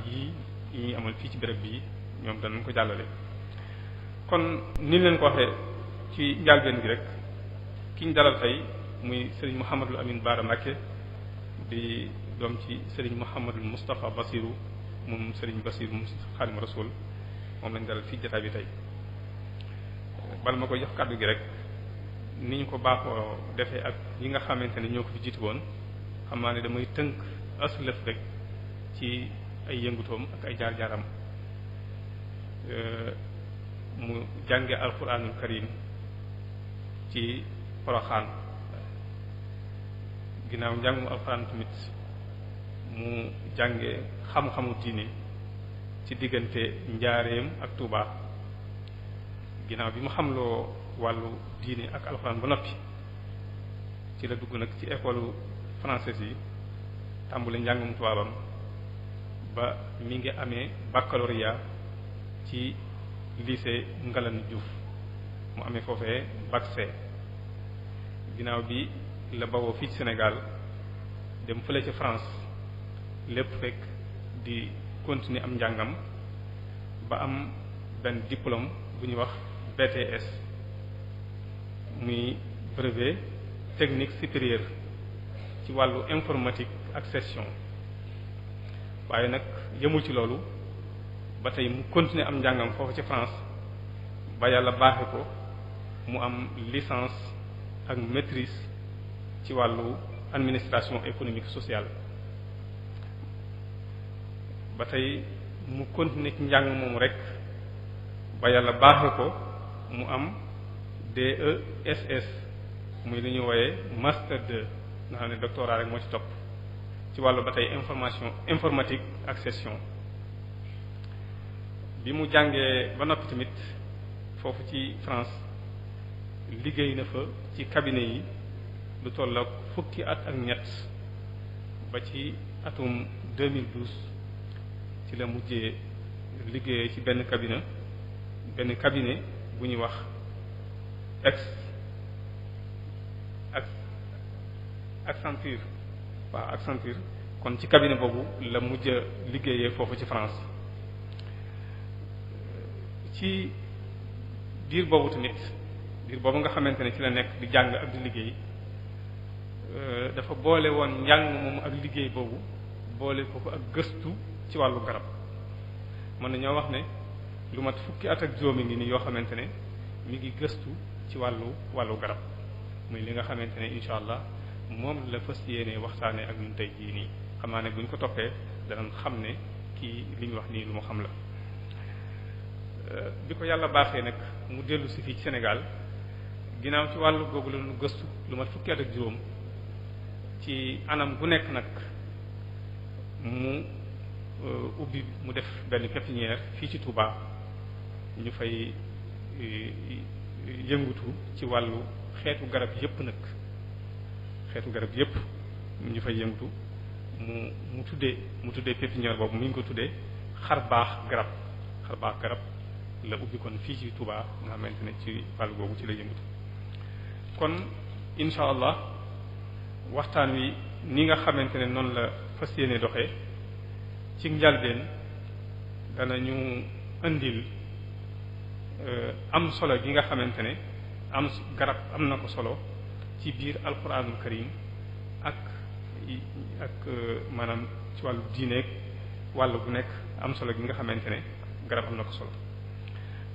yi ñuy amal fii ci béréb bii ñoom danañ ko jàllale. kon ni leen ko waxee ci njàlbeen gi rek ki ñu dalal tey muy Serigne Mouhamadul Amin Bara Mbacké di doom ci Serigne Mouhamadul Moustapha Bassirou moom Serigne Bassirou Xaadimu Rasuul moom lañ dalal fii jotaay bi tey. bala ma koy jox kàddu gi rek ni ñu ko baaxoo defee ak yi nga xamante ne ñoo ko fi jiitu woon xam naa ne damay tënk aslëf rek ci ay yëngutoom ak ay jaar-jaaram. mu jànge alquranul karim ci Poroxaan ginnaaw njàngum alquran tamit mu jànge xam-xamu diine ci diggante njaareem ak Touba ginnaaw bi mu xamloo wàllu diine ak alquran ba noppi ci la dugg nag ci école française yi tàmbali njàngum tubaabam ba mi ngi amee baccalauréat ci lycée Ngalandou Diouf mu amee foofee bac C ginnaaw bi la bawoo fii ci Sénégal dem fële ci France lépp rek di continuer am njàngam ba am benn diplôme bu ñuy wax BTS muy brevet technique supérieur ci wàllu informatique ak gestion waaye nag yëmul ci loolu ba tey mu continuer am njàngam foofu ci France ba yàlla baaxe ko mu am licence ak maîtrise ci wàllu administration économique sociale ba tey mu continuer ci njàng moomu rek ba yàlla baaxe ko mu am DESS muy li ñuy wooyee master 2 nga xam ne doctorat rek moo ci topp ci wàllu ba tey informatique ak gestion bi mu jàngee ba noppi tamit foofu ci France liggéey na fa ci cabinet yi lu toll ak fukki at ak ñett ba ci atum 2012 ci la mujjee liggéeyee ci benn cabinet bu ñuy wax Accenture waaw Accenture kon ci cabinet boobu la mujj liggéeyee foofu ci France ci diir boobu tamit diir boobu nga xamante ne ci la nekk di jàng ak di liggéey dafa boole woon njàng moom ak liggéey boobu boole ko ak gëstu ci wàllu garab mën nañoo wax ne lu mat fukki at ak juróomi ngi nii yoo xamante ne mi ngi gëstu ci wàllu garab muy li nga xamante ne incha allah moom la fas yéene waxtaanee ak ñun tey jii nii xam naa ne bu ñu ko toppee danañ xam ne kii li ñu wax nii lu mu xam la. bi ko yàlla baaxee nag mu dellu si fii ci Sénégal ginnaaw ci wàllu googu la ñu gëstu lu mat fukki at ak juróom ci anam gu nekk nag mu ubbi mu def benn pépinière fii ci Touba ñu fay yëngutu ci wàllu xeetu garab yépp nag xeetu garab yépp ñu fay yëngutu mu tuddee pépinière boobu mu ngi ko tuddee xar baax garab la ubbi kon fii ci Touba nga xamante ne ci wàllu googu ci la yëngatu kon insha allah waxtaan wi ni nga xamante ne noonu la fas yéene doxee ci njalbeen danañu indil am solo gi nga xamante ne garab am na ko solo ci biir alquranul karim ak maanaam ci wàllu diineeg wàllu bu nekk am solo gi nga xamante ne garab am na ko solo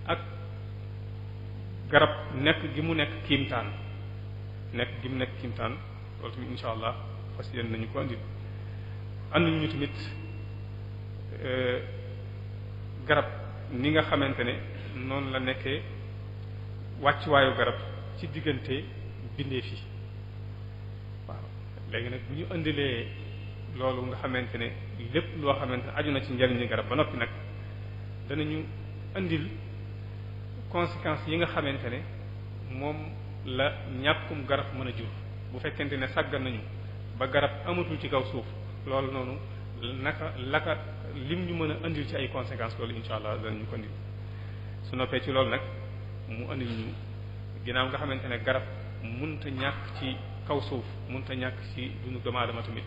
ak garab nekk gi mu nekk kiimtaan loolu tamit insha allah fas yéene nañu ko andil ñu tamit garab ni nga xamante ne noonu la nekkee wàccuwaayu garab ci diggante bindeef yi waaw léegi nag bu ñu indilee loolu nga xamante ne lépp loo xamante ne aju na ci njariñu garab ba noppi nag danañu indil conséquences yi nga xamante ne moom la ñàkkum garab mën a jur bu fekkente ne sàggan nañu ba garab amatul ci kaw suuf loolu noonu lim ñu mën a indil ci ay conséquences loolu incha allah danañu ko indil su noppee ci loolu nag mu indil ñu ginnaaw nga xamante ne garab mënta ñàkk ci kaw suuf mënta ñàkk ci dundu doomu aadama tamit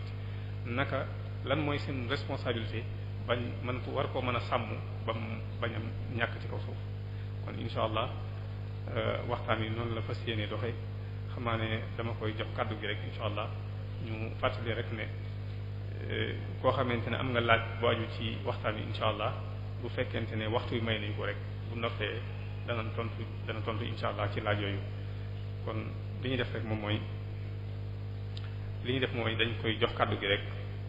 naka lan mooy seen responsabilité bañ man ko war koo mën a sàmm ba mu bañ am ñàkk ci kaw suuf kon incha allah waxtaan wi noonu la fas yéene doxee xam naa ne dama koy jox kàddu gi rek incha allah ñu fàttali rek ne koo xamante ne am nga laaj bu aju ci waxtaan wi incha allah bu fekkente ne waxtu wi may nañu ko rek bu noppee dana tontu incha allah ci laaj yooyu kon li ñuy def rek moom mooy li ñuy def mooy dañ koy jox kàddu gi rek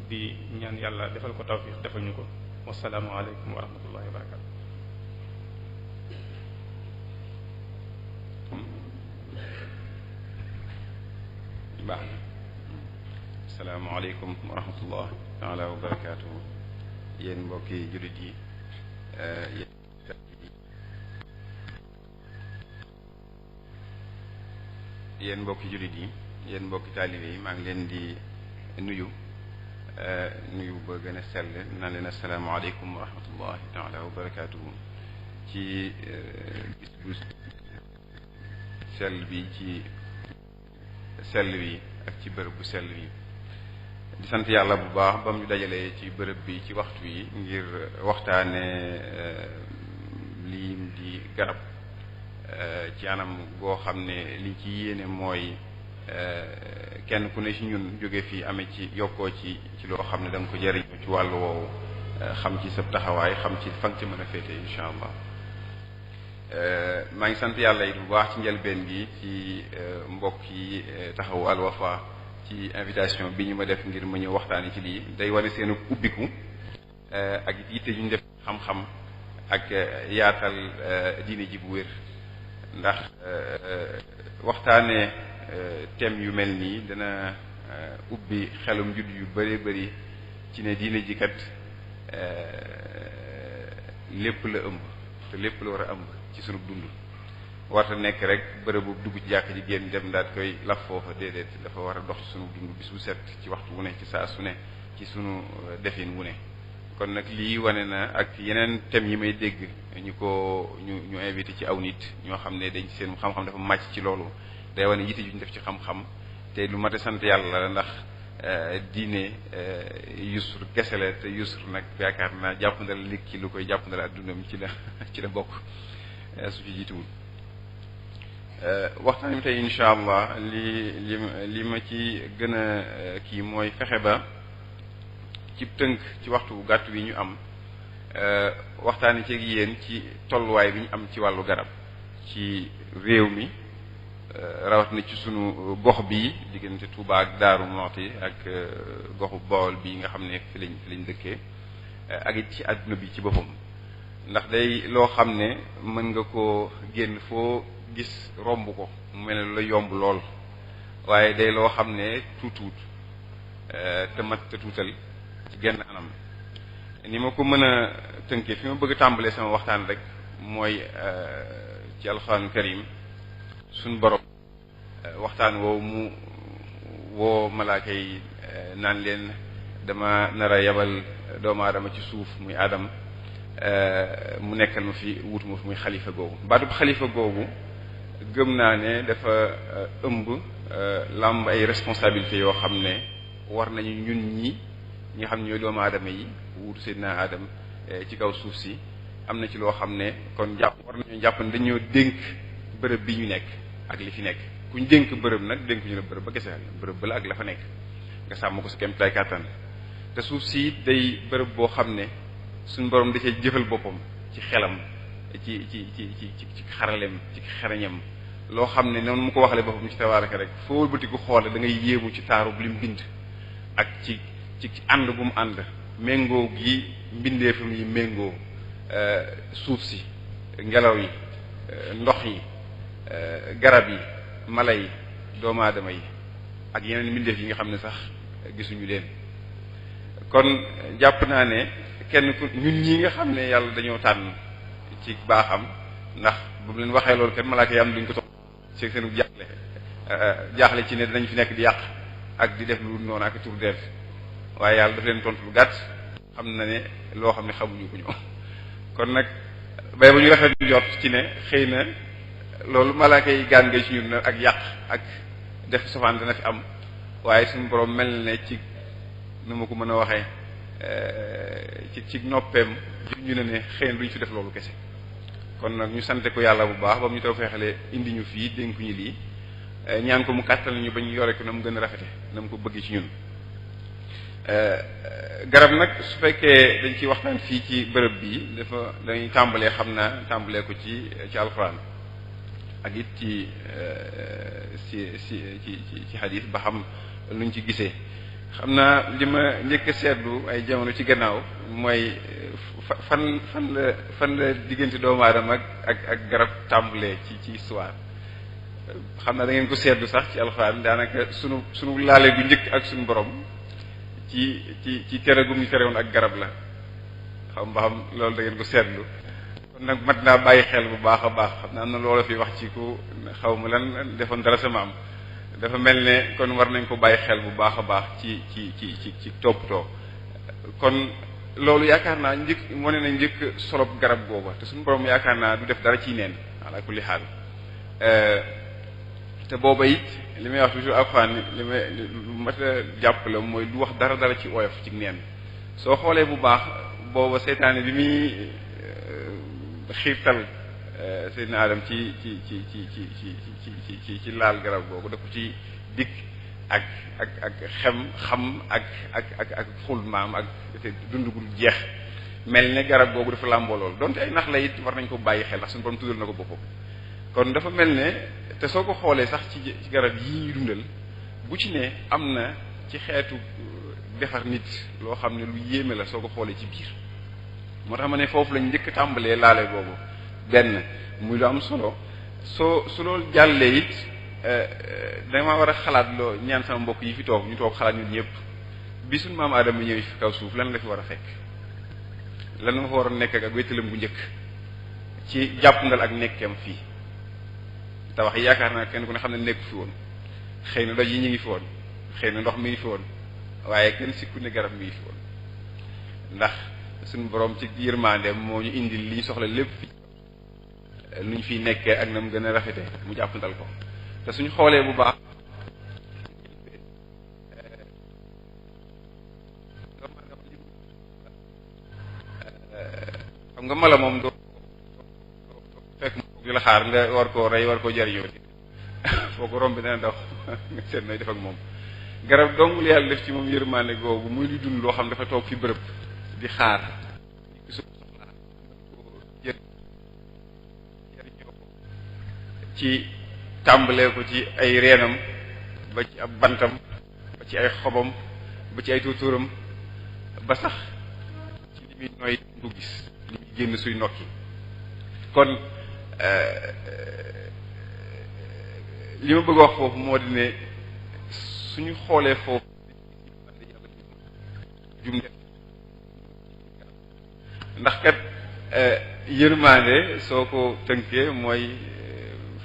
di ñaan yàlla defal ko tawfiq defal ñu ko wasalaamu aleykum wa rahmatullahi wa barakatu baax na asalaamaaleykum wa rahmatullah taala wa barakaatuhu yéen mbokki jullit yi yéen mbokki jullit yi yéen mbokki taalibe yi maa ngi leen di nuyu ba gën a sell naan leen asalaamaaleykum wa rahmatullahi taala wa barakaatuhu ci bis bu sell bi ci sell bi ak ci bërëb bu sell bi di sant yàlla bu baax ba mu ñu dajalee ci bërëb bi ci waxtu yi ngir waxtaane lii di garab ci anam goo xam ne liñ ci yéene mooy kenn ku ne ci ñun jóge fii amee ci yokkoo ci loo xam ne da nga ko jëriñu ci wàllu woowu xam ci sa taxawaay xam ci fa nga ci mën a féete insha allah maa ngi sant yàlla it bu baax ci njëlbeen gi ci mbokk yi taxawu Al Wafa ci invitation bi ñu ma def ngir ma ñëw waxtaani ci lii day wane seen ubbiku ak yitte yu ñu def xam-xam ak yaatal diine ji bu wér ndax waxtaane thème yu mel nii dana ubbi xelum judd yu bëree bëri ci ne diine ji kat lépp la ëmb te lépp la war a ëmb ci sunu dund warta nekk rek bërëbu dugg ci jàkk ji génn dem daal koy laf foofa déedéet dafa war a dox ci sunu dund bis bu set ci waxtu wu ne ci saa su ne ci sunu defin wu ne kon nag lii wane na ak yeneen thèmes yi may dégg ñu invité ci aw nit ñoo xam ne dañ seen xam-xam dafa màcc ci loolu day wane yitte ju ñu def ci xam-xam te lu mat a sant yàlla la ndax diine yusr kese la te yusr nag yaakaar naa jàppandal nit ki lu koy jàppandal addunam ci la bokk su ci jiituwul waxtaan bi tey insha allah li ma ci gën a kii mooy fexe ba ci tënk ci waxtu bu gàtt wi ñu am waxtaani ci yéen ci tolluwaay bi ñu am ci wàllu garab ci réew mi rawat na ci sunu gox bi diggante Touba ak Daaru Muxti ak goxu Bawol bi nga xam ne fi lañ dëkkee ak it ci àdduna bi ci boppam ndax day loo xam ne mën nga koo génn foo gis romb ko mu mel ne la yomb lool waaye day loo xam ne tuut te mat te tuutal ci genn anam ni ma ko mën a tënkee fi ma bëgg a tàmbalee sama waxtaan rek mooy ci alxuraanu karim suñ borom waxtaan woowu mu woo malaaka yi naan leen dama nar a yabal doomu aadama ci suuf muy aadam mu nekkal ma fi wutu ma fi muy xalifa googu baatub xalifa googu gëm naa ne dafa ëmb lamb ay responsabilités yoo xam ne war nañu ñun ñi nga xam ne ñooy doomu aadama yi wutu Seydina Adam ci kaw suuf si am na ci loo xam ne kon war nañu jàpp ne dañoo dénk bërëb bi ñu nekk ak li fi nekk kuñ dénk bërëb nag dénk ñu la bërëb ba gese bërëb ba la ak la fa nekk nga sàmm ko sa kem tay kàttan te suuf si day bërëb boo xam ne suñ borom da cee jëfal boppam ci xelam ci xaralem ci xarañam loo xam ne noonu mu ko waxale boppam ci tabaaraka rek foo bëti ko xoole da ngay yéemu ci taaru bu lim bind ak ci ànd bu mu ànd méngoo gi mbindeefam yi méngoo suuf si ngelaw yi ndox yi garab yi mala yi doomu aadama yi ak yeneen mbindeef yi nga xam ne sax gisuñu leen kon jàpp naa ne kenn ku ñun ñi nga xam ne yàlla dañoo tànn ci baaxam ndax bu mu leen waxee loolu kenn malaaka yi am duñ ko toog ci seenu jaaxle ci ne dinañ fi nekk di yàq ak di def lu noonu ak tur def waaye yàlla daf leen tontu lu gàtt xam na ne loo xam ne xamuñu ko ñoom kon nag bay ba ñu rafet jot ci ne xëy na loolu malaaka yi gaan nga ci ñun na ak yàq ak def sofaan dana fi am waaye suñu borom mel ne ci nu ma ko mën a waxee ci noppeem ñu ne xëy na duñ fi def loolu kese kon nag ñu sante ko yàlla bu baax ba mu ñu taw feexale indi ñu fii dénkuñu lii ñaan ko mu kàttal ñu ba ñu yore ko na mu gën a rafete na mu ko bëgg ci ñun garab nag su fekkee dañ ciy waxtaan fii ci bërëb bii dañuy tàmbalee xam naa tàmbalee ko ci alxuraan ak it ci xadiis ba xam luñ ci gisee xam naa li ma njëkk a seetlu ay jamono ci gannaaw mooy fan la diggante doomu aadama ak garab tàmbalee ci histoire xam naa da ngeen ko seetlu sax ci alxuraan daanaka sunu laale gu njëkk ak sunu borom ci tere gum ñu tere woon ak garab la xam ba xam loolu da ngeen ko seetlu kon nag mat naa bàyyi xel bu baax a baax xam naa am na loola fi wax ci ku xaw ma lan defoon dara sama am dafa mel ne kon war nañ ko bàyyi xel bu baax a baax ci toppatoo kon loolu yaakaar naa wane na njëkk solob garab googu te suñu borom yaakaar naa du def dara ciy neen ala kulli xaal te booba it li may wax toujours alxuraan li may mat a jàpp la mooy du wax dara ci oyof ci neen soo xoolee bu baax booba seytaane bi muy xiirtal Seydina Adam ci laal garab googu da ko ci dikk ak xam ak xul maam ak dund gu jeex mel ne garab googu dafa làmboo lool donte ay nax la it war nañ ko bàyyi xel ndax suñu borom tuddal na ko boppam kon dafa mel ne te soo ko xoolee sax ci garab yii ñu dundal bu ci ne am na ci xeetu defar nit loo xam ne lu yéeme la soo ko xoolee ci biir moo tax ma ne foofu lañ njëkk tàmbalee laale boobu benn muy lu am solo su loolu jàllee it dama war a xalaat loo ñaan sama mbokk yi fi toog ñu toog xalaat ñun ñëpp bi suñu maam Adama ñëwee fi kaw suuf lan la fi war a fekk lan la fa war a nekk ak wéttalam bu njëkk ci jàppandal ak nekkeem fii tabax yi yaakaar naa kenn ku ne xam ne nekku fi woon xëy na doj yi ñu ngi fi woon xëy na ndox mi ngi fi woon waaye kenn sikku ne garab mi ngi fi woon ndax suñu borom ci yërmandeem moo ñu indil li ñu soxla lépp fi lu ñu fiy nekkee ak na mu gën a rafete mu jàppandal ko te suñu xoolee bu baax xam nga mala moom doo fekk di la xaar nga war koo rey war koo jariñoo foo ko romb dana daw nga seet nooy def ak moom garab dong lu yàlla def ci moom yërmande googu muy lu dund loo xam dafa toog fi bërëb di xaar ci tàmbalee ko ci ay reenam ba ci ab bantam ba ci ay xobam ba ci ay tuuturam ba sax ci li muy nooy du gis li muy génn suy nokki kon li ma bëgg wax foofu moo di ne suñu xoolee foofu jum def ndax kat yërmande soo ko tënkee mooy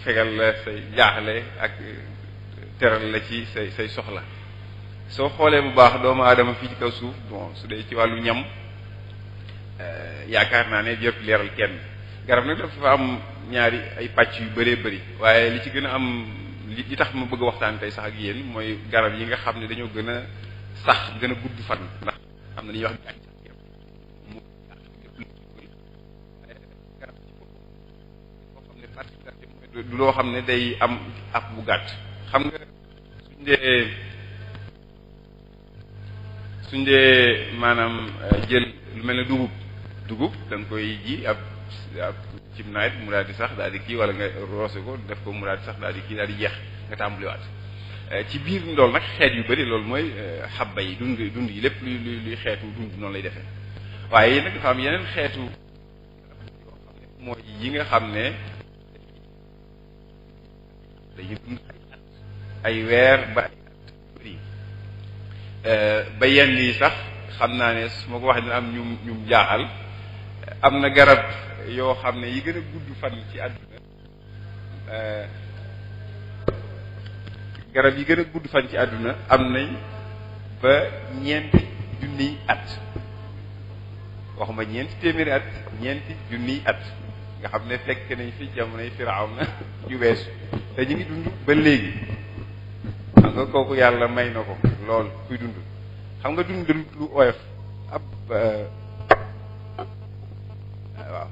fegal la say jaaxle ak teral la ci say soxla soo xoolee bu baax doomu aadama fii ci kaw suuf bon su dee ci wàllu ñam yaakaar naa ne jëpp leeral kenn garab nag dafa am ñaari ay pàcc yu bëree bëri waaye li ci gën a am li tax ma bëgg a waxtaan tey sax ak yéen mooy garab yi nga xam ne dañoo gën a sax gën a gudd fan ndax xam na li ñuy wax mu garab ci boppam boo xam ne particularité mooy du loo xam ne day am ab bu gàtt xam nga suñ dee maanaam jël lu mel ne dugub da nga koy ji ab ci nawet mu daal di sax daal di kii wala nga roose ko def ko mu daal di sax daal di kii daal di jeex nga tàmbaliwaat ci biir ndool nag xeet yu bari loolu mooy xabba yi dund yi lépp luy xeetu dund noonu lay defee waaye nag dafa am yeneen xeetu yoo xam ne mooy yi nga xam ne dañuy dund ay weer ba ay at bëri ba yenn yi sax xam naa ne su ma ko waxee dina am ñum jaaxal am na garab yoo xam ne yi gën a gudd fan ci àdduna garab yi gën a gudd fan ci àdduna am nañ ba ñeenti junniy at waxuma ñeenti téeméeri at ñeenti junniy at nga xam ne fekk nañ fi jamonoy Firawna ju weesu te ñu ngi dund ba léegi xam nga kooku yàlla may na ko lool kuy dund xam nga dund lu oyof ab waaw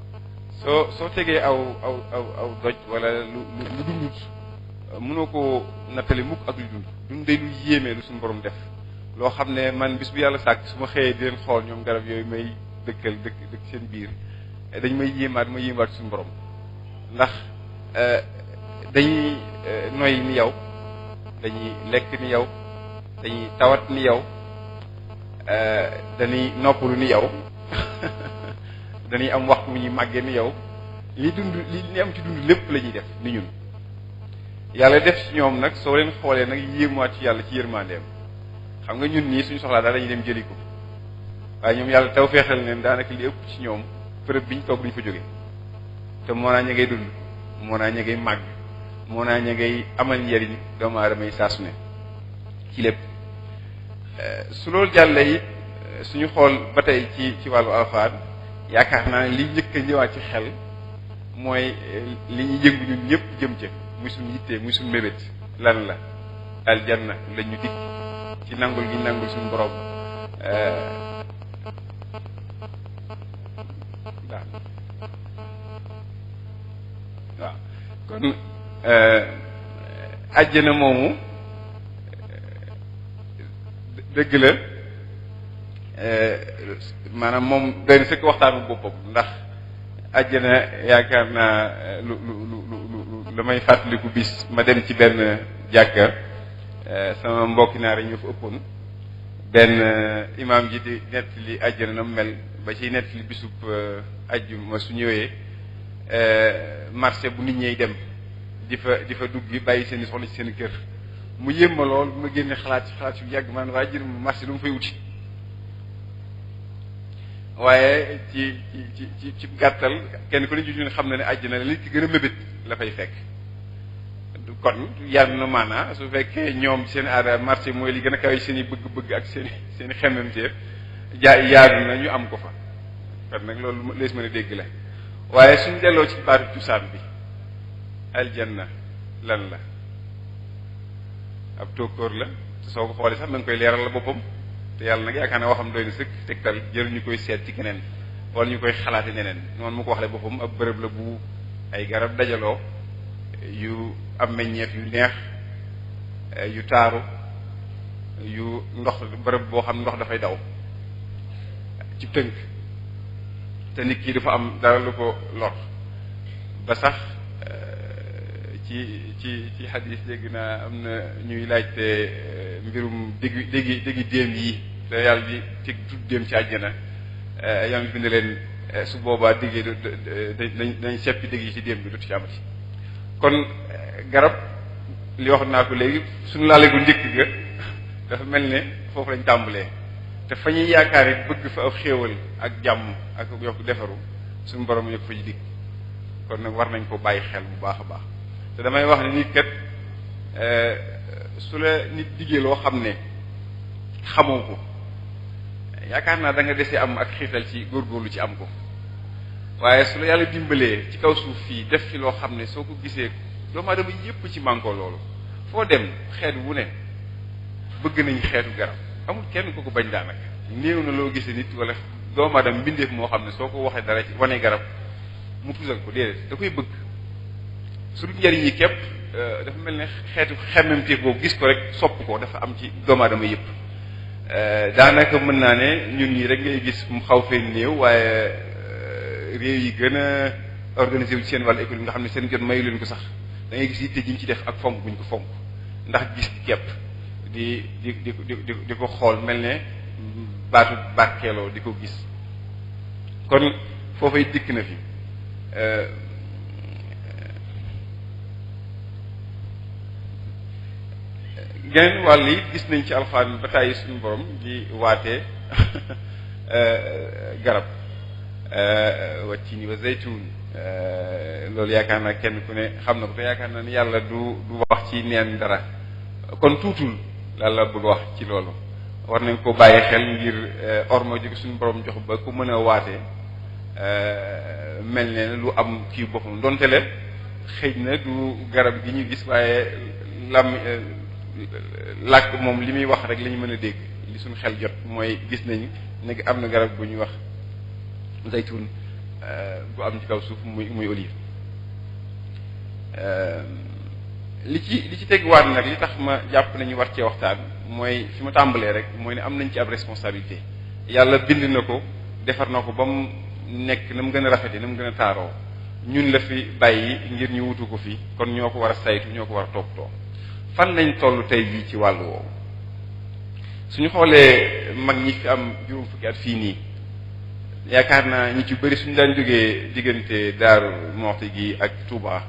soo tegee aw doj wala lu dundut mënoo ko nattale mukk ak lu dund day lu yéeme lu suñu borom def loo xam ne man bis bu yàlla sàkk su ma xëyee di leen xool ñoom garab yooyu may dëkk seen biir dañ may yéemaat suñu borom ndax dañuy noy ni yow dañuy lekk ni yow dañuy tawat ni yow dañuy noppalu ni yow dañuy am waxtu wu ñuy màggee ni yow li am ci dund lépp la ñuy def ni ñun yàlla def ci ñoom nag soo leen xoolee nag yéemuwaat ci yàlla ci yërmandeem xam nga ñun nii suñu soxlaa daal dañuy dem jëli ko waaye ñoom yàlla taw feexal leen daanaka li ëpp ci ñoom bërëb biñ toog duñ fa jóge te moo naa ña ngay dund moo naa ña ngay màgg moo naa ña ngay amal njariñ doomu aadama yi saa su ne ci lépp su loolu jàllee it suñu xool ba tey ci wàllu alxuraan yaakaar naa ne li njëkk a ñëwaat ci xel mooy li ñu yëngu ñun ñëpp jëm ca muy suñu yittee muy suñu mébét lan la aljanna la ñu dikk ci nangul gi nangul suñu borom waaw kon àjjana moomu dëgg la maanaam moom doy na sëkk waxtaanu boppam ndax àjjana yaakaar naa lu la may fàttaliku bis ma dem ci benn jàkka sama mbokki naar yi ñu fa ëppoon benn imaam ji di nettali àjjana na mel ba ciy nettali bisub àjjuma su ñëwee marché bu nit ñey dem di fa dugg bàyyi seen i soxla ci seen kër mu yéem ma lool bu ma génne xalaat yu yàgg man waaye jër marché lu mu fay wuti waaye ci gàttal kenn ku ne ñu xam na ne àjjana li ci gën a mébét la fay fekk kon yar na maanaa su fekkee ñoom seen aada marché mooy li gën a kawe seen i bëgg-bëgg ak seen i xemmemteef yaadu na ñu am ko fa kon nag loolu lees mën a dégg la waaye suñ delloo ci baatu cosaan bi aljanna lan la ab tóokóor la te soo ko xoolee sax da nga koy leeral la boppam te yàlla nag yaakaar naa waxam doy na sëkk tegtal jël ñu koy seet ci keneen wala ñu koy xalaate neneen noonu mu ko waxle boppam ab bërëb la bu ay garab dajaloo yu am meññeef yu neex yu taaru yu ndox bërëb boo xam ndox dafay daw ci tënk te nit ki dafa am dara lu ko lor ba sax ci xadis dégg naa am na ñuy laajte mbirum déggi déem yi te yàlla di teg tudd déem ci àjjana yàlla bind leen su boobaa déggee dañ seppi dégg yi ci déem bi dootu ci amati kon garab li wax naa ko léegi suñu laale gu njëkk ga dafa mel ne foofu lañ tàmbalee te fa ñuy yaakaar it bëgg fa ak xéewal ak jàmm ak yokk defaru suñu borom yokk fa ji dikk kon nag war nañ ko bàyyi xel bu baax a baax te damay wax ne nit kat su la nit diggee loo xam ne xamoo ko yaakaar naa da nga desee am ak xiital ci góorgóorlu ci am ko waaye su la yàlla dimbalee ci kaw suuf fii def fi loo xam ne soo ko gisee doomu aadama yépp ci mànkoo loolu foo dem xeet wu ne bëgg nañ xeetu garab amul kenn ku ko bañ daanaka néew na loo gisee nit wala doomu aadama mbindeef moo xam ne soo ko waxee dara ci wane garab mu tuusal ko déedéet da koy bëgg su dul njariñ yi képp dafa mel ne xeetu xemmemteef boobu gis ko rek sopp ko dafa am ci doomu aadama yépp daanaka mën naa ne ñun ñi rek ngay gis mu xaw fee néew waaye réew yi gën a organisé wu ci seen wàllu économie nga xam ne seen jot mayu leen ko sax da ngay gis yitte ji ñu ci def ak fonk buñ ko fonk ndax gis képp di ko xool mel ne baatu barkeeloo di ko gis kon foofay dikk na fi geneen wàll yi gis nañ ci alxuraan ba tàyyi suñu borom di waatee garab wa tiini wa zaytuun loolu yaakaar naa kenn ku ne xam na ko te yaakaar naa ni yàlla du wax ci neen dara kon tuutul la bëgg wax ci loolu war nañ ko bàyyi xel ngir orma jóge suñu borom jox ba ku mën a waatee mel ne lu am kii boppam donte leen xëy na du garab gi ñu gis waaye làkk moom li muy wax rek la ñu mën a dégg li suñu xel jot mooy gis nañ ne am na garab bu ñuy wax zaytun bu am ci kaw suuf muy olive li ci tegwaat nag li tax ma jàpp nañu war cee waxtaan mooy fi ma tàmbalee rek mooy ne am nañ ci ab responsabilité yàlla bind na ko defar na ko ba mu nekk na mu gën a rafete na mu gën a taaroo ñun la fi bàyyi ngir ñu wutu ko fi kon ñoo ko war a saytu ñoo ko war a toppatoo fan lañ toll tey jii ci wàllu woowu suñu xoolee mag ñi fi am juróom fukki at fii nii yaakaar naa ñi ci bëri suñu daan jógee diggante Daaru Muxti gi ak Touba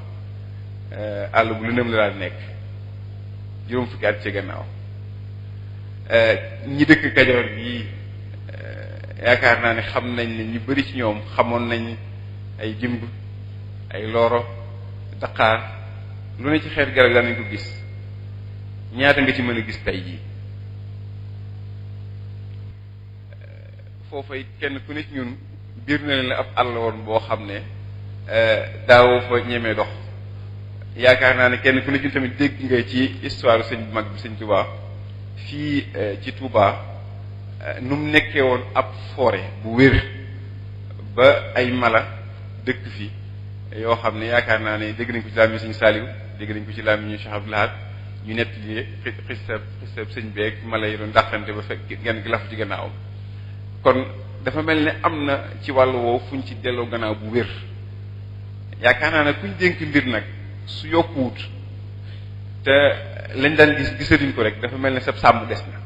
àll bu lëndëm la daan nekk juróom fukki at ci gannaaw ñi dëkk Kajoor gi yaakaar naa ne xam nañ ne ñu bëri ci ñoom xamoon nañ ay jimb ay looro daqaar lu ne ci xeet garab daan nañ ko gis ñaata nga ci mën a gis tey jii foofa it kenn ku ne ci ñun biir na leen ab àll woon boo xam ne daawoo fa ñemee dox yaakaar naa ne kenn ku ne ci ñun tamit dégg nga ci histoire sëñ bu mag bi sëñ Touba fii ci Touba nu mu nekkee woon ab forêt bu wér ba ay mala dëkk fi yoo xam ne yaakaar naa ne dégg nañ ko ci laam yi sëñ Saliou dégg nañ ko ci laam yi ñu Cheikh Abdou Lahad ñu nett li xisab sëñ beeg mala yi doon dàqante ba fekk genn gi lafu ci gannaaw kon dafa mel ne am na ci wàllu woowu fuñ ci delloo gannaaw bu wér yaakaar naa ne kuñ dénk mbir nag su yokkuwut te lañ daan gisatuñ ko rek dafa mel ne sab sàmm des na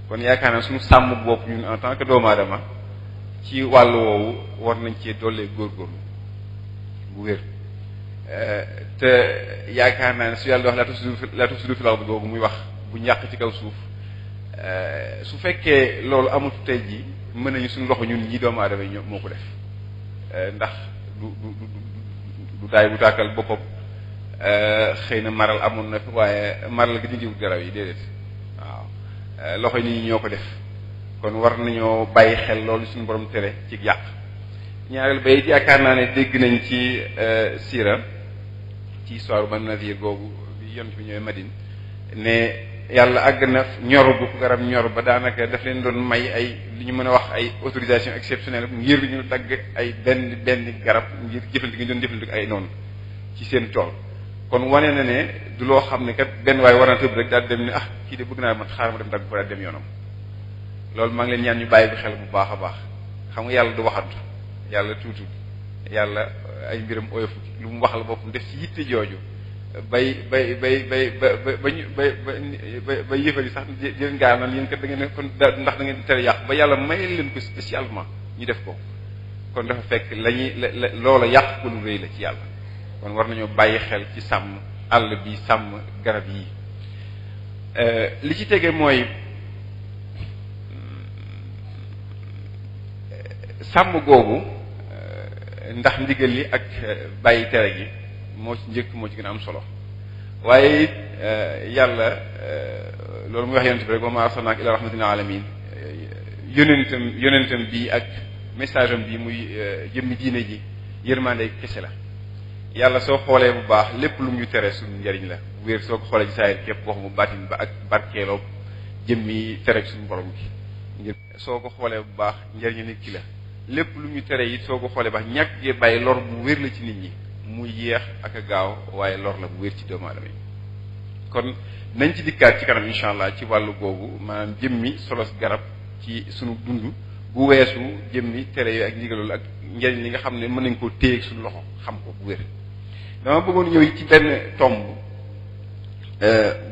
kon yaakaar naa suñu sàmm bopp ñun en tant que doomu aadama ci wàllu woowu war nañ cee dollee góorgóorlu bu wér te yaakaar naa ne su yàlla di wax laa tufsidu fil ardi boobu muy wax bu ñàq ci kaw suuf su fekkee loolu amul tey jii mën nañu suñu loxo ñun ñi doomu aadama yi ñoo moo ko def ndax du daay bu tàkkal boppam xëy na maral amoon na fi waaye maral gi dindiwut garab yi déedéet waaw loxo nit ñi ñoo ko def kon war nañoo bàyyi xel loolu suñu borom tere ci yàq ñaareel ba it yaakaar naa ne dégg nañ ci siira ci histoire Banu Nadir googu bi yont bi ñëwee Madine ne yàlla àgg na ñor bu ko garab ñor ba daanaka daf leen doon may ay li ñu mën a wax ay autorisation exceptionnelle ngir ñu dagg ay benn garab ngir jëfandikoo ñu doon jëfandikoo ay noonu ci seen tool kon wane na ne du loo xam ne kat benn waaye war na tëb rek daal dem ne kii de bëgg naa ma xaaral ma dem dagg ko daal dem yoonam loolu maa ngi leen ñaan ñu bàyyi bi xel bu baax a baax xam nga yàlla du waxantu yàlla tuutul yàlla ay mbiram oyofu lu mu waxal boppam def ci yitte jooju ba yëfal yi sax jël ngaa naan yéen kat da ngeen kon ndax da ngeen tere yàq ba yàlla may leen ko spécialement ñu def ko kon dafa fekk loola yàq ko lu rëy la ci yàlla kon war nañoo bàyyi xel ci sàmm àll bi sàmm garab yi li ci tege mooy sàmm googu ndax ndigal li ak bàyyi tere gi moo ci njëkk moo ci gën a am solo waaye it yàlla loolu muy wax yonent bi rek wa ma arsalnaaka illa rahmatan lil alamin yonentam bi ak message am bi muy jëmmi diine ji yërmande kese la yàlla soo xoolee bu baax lépp lu ñu tere suñu njariñ la bu wér soo ko xoolee ci saayir képp wax mu baatin ba ak barkeeloo jëmmi tere suñu borom gi ngir soo ko xoolee bu baax njariñu nit ki la lépp lu ñu tere it soo ko xoolee baax ñàkk gee bàyyi lor bu wér la ci nit ñi muy yéex ak a gaaw waaye lor la bu wér ci doomu aadama yi kon nañ ci dikkaat ci kanam incha allah ci wàllu googu maanaam jëmmi solos garab ci sunu dund bu weesu jëmmi tere yooyu ak ndigalul ak njariñ li nga xam ne mën nañ koo téye suñu loxo xam ko bu wér dama bëggoon ñëw ci benn tomb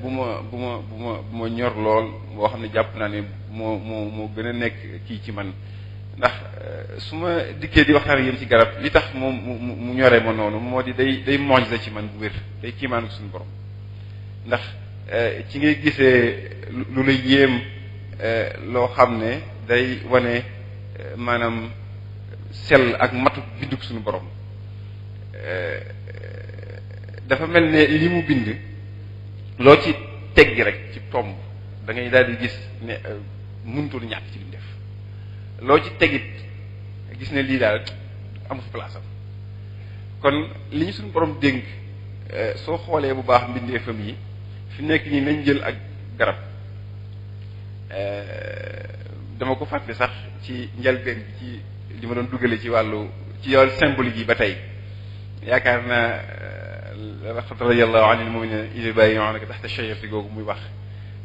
bu ma ñor lool boo xam ne jàpp naa ne moo gën a nekk kii ci man ndax su ma dikkee di waxtaan ak yéen ci garab li tax mu ñoree ma noonu moo di day mu'jiza ci man bu wér day kiimaanu suñu borom ndax ci ngay gisee lu la yéem loo xam ne day wane maanaam sell ak matu bindug suñu borom dafa mel ne li mu bind loo ci teggi rek ci tomb da ngay daal di gis ne mënutoon ñàkk ci li mu def loo ci tegit gis ne lii daal amu fi place am kon li ñu suñu borom dénk soo xoolee bu baax mbindeefam yi fi nekk nii nañ jël ak garab dama ko fàtte sax ci njalbeen bi ci li ma doon duggale ci wàllu symbolique yi ba tey yaakaar naa laqad radiyallahu anil mu'minina idh yubayyi'unaka tahta ash-shajarati googu muy wax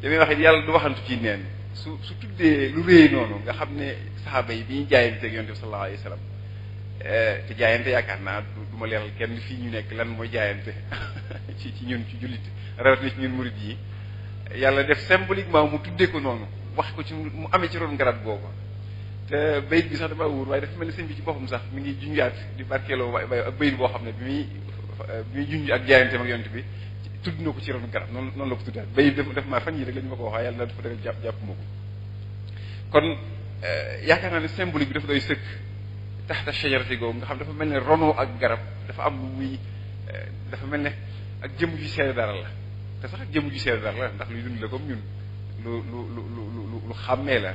li muy wax it yàlla du waxantu ci neen su tuddee lu réy noonu nga xam ne saxaaba yi bi ñu jaayante ak yonent bi sallallahu alayhi wasallam te jaayante yaakaar naa du ma leeral kenn fii ñu nekk lan mooy jaayante ci ñun ci jullit rawat na ci ñun murid yi yàlla def symboliquement mu tuddee ko noonu wax ko ci mu amee ci ron garab googu te bayit bi sax dama wóor waaye dafa mel ni sëñ bi ci boppam sax mi ngi junjaat di barkeeloo waaye ak bayit boo xam ne bi muy junj ak jaayante ak yonent bi tudd na ko ci ron garab noonu la ko tuddaat bayit def maa fan yii rek la ñu ma ko wax yàlla dafa dëgg jàpp ma ko kon yaakaar naa ne symbolique bi dafa doy sëkk taxta shajarati googu nga xam dafa mel ne ronoo ak garab dafa am lu muy dafa mel ne ak jëmm ju seede dara la te sax ak jëmm ju seede dara la ndax luy dund la comme ñun lu xàmmee la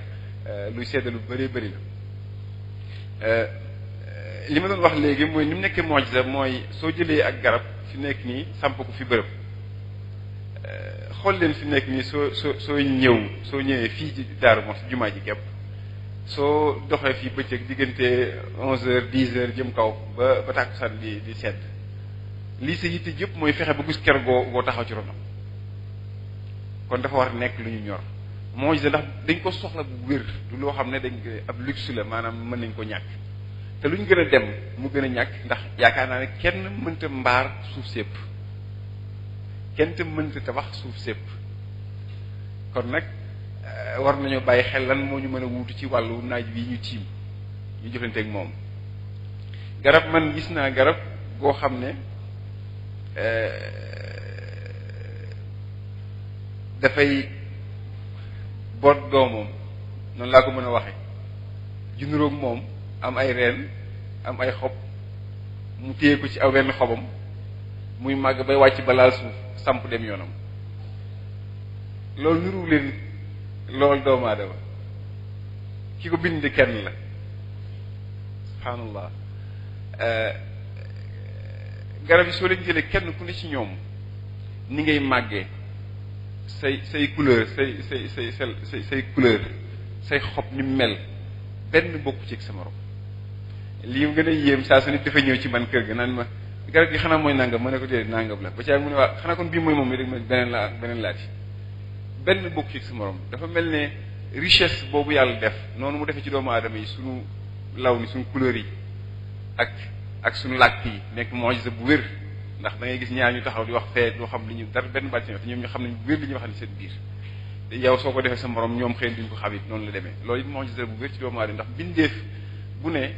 luy seede lu bëree bëri la li ma doon wax léegi mooy ni mu nekkee mu'jiza mooy soo jëlee ak garab fi nekk nii samp ko fi bërëb xool leen fi nekk nii soo ñëwee fii ci Daaru Muxti jumaa ji képp soo doxee fii bëccëg diggante 11h 10h jëm kaw ba tàkkusaan di sedd lii sa yitte yëpp mooy fexe ba gis ker goo taxaw ci ronam kon dafa war a nekk lu ñu ñor mu'jiza ndax dañ ko soxla bu wér du loo xam ne dañ ab luxe la maanaam mën nañ ko ñàkk te lu ñu gën a dem mu gën a ñàkk ndax yaakaar naa ne kenn mënta mbaar suuf sépp kenn te mënta tabax suuf sépp kon nag war nañoo bàyyi xel lan moo ñu mën a wuutu ci wàllu naaj wi ñu tiim ñu jëflante ak moom garab man gis naa garab goo xam ne dafay boot doomam noonu laa ko mën a waxe junuróog moom am ay reen am ay xob mu téye ko ci aw wenn xobam muy màgg bay wàcc balaal suuf samp dem yoonam loolu niru leen loolu doomu aadama ki ko bind kenn la subhaanallah garab yi soo leen jëlee kenn ku ne ci ñoom ni ngay màggee say couleur say couleur say xob ni mel benn bokku ci ak sa morom lii gën a yéem saa su nit dafa ñëw ci man kër ga naan ma garab gi xanaa mooy nangam ma ne ko déedéet nangam la ba ci mu ne waa xanaa kon bii mooy moom mi rek ma beneen laati benn bokku ci ak sa morom dafa mel ne richesse boobu yàlla def noonu mu defee ci doomu aadama yi suñu law ni suñu couleur yi ak suñu làkk yi nekk mu'jiza bu wér ndax da ngay gis ñaar ñu taxaw di wax fee doo xam li ñu dara benn baat ci te ñoom ñu xam nañ bu wér li ñuy wax ni seen biir yow soo ko defee sa morom ñoom xëy duñ ko xam it noonu la demee loolu it mu'jiza bu wér ci doomu aadama ndax bindeef bu ne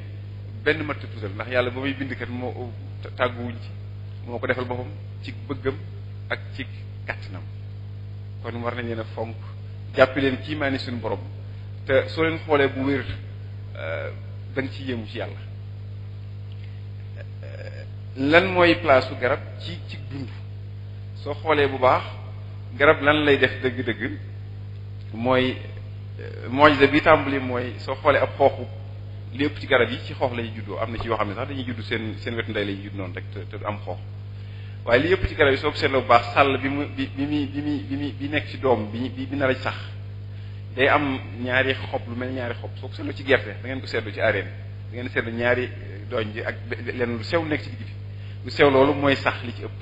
benn mat tuutal ndax yàlla ba muy bind kat moo tàgguwuñ ci moo ko defal boppam ci bëggam ak ci kàttanam kon war nañ leen a fonk jàppi leen kii maa ni suñu borom te soo leen xoolee bu wér da nga ci yéemu ci yàlla lan mooy place su garab ci dund soo xoolee bu baax garab lan lay def dëgg-dëgg mooy mu'jiza bi tàmbali mooy soo xoolee ab xooxu li ëpp ci garab yi ci xoox la ñuy juddoo am na ci yoo xam ne sax dañuy judd seen wetu ndey la ñuy judd noonu rek te du am xoox waaye li ëpp ci garab yi soo ko seetloo bu baax sàll bi nekk ci doom bi nar a sax day am ñaari xob lu mel ñaari xob soo ko seetloo ci gerte da ngeen ko seetlu ci arène da ngeen seetlu ñaari dooñ ji ak lenn lu sew nekk ci digg bi lu sew loolu mooy sax li ci ëpp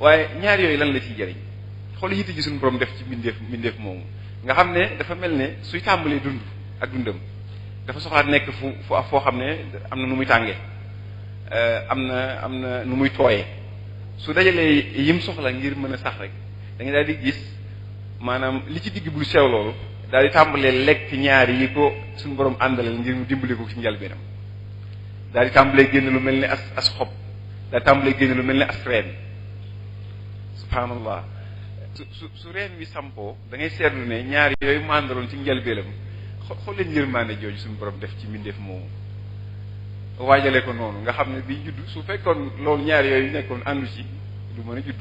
waaye ñaari yooyu lan la ciy jëriñ xool yitte ji suñu borom def ci mbindeef moomu nga xam ne dafa mel ne suy tàmbalee dund ak dundam dafa soxlaat nekk foo xam ne am na nu muy tàngee am na nu muy tooyee su dajalee yim soxla ngir mën a sax rek da nga daal di gis maanaam li ci digg bu sew loolu daal di tàmbalee lekk ñaari yi ko suñu borom àndalal ngir mu dimbali ko ci njëlbeenam daal di tàmbalee génn lu mel ne as xob daal di tàmbalee génn lu mel ne as reen subhaanallah su reen wi sampoo da ngay seetlu ne ñaari yooyu mu àndaloon ci njëlbeenam xool leen yërmande jooju suñu borom def ci mbindeef moomu waajale ko noonu nga xam ne bi judd su fekkoon loolu ñaari yooyu nekkoon àndu ci du mën a judd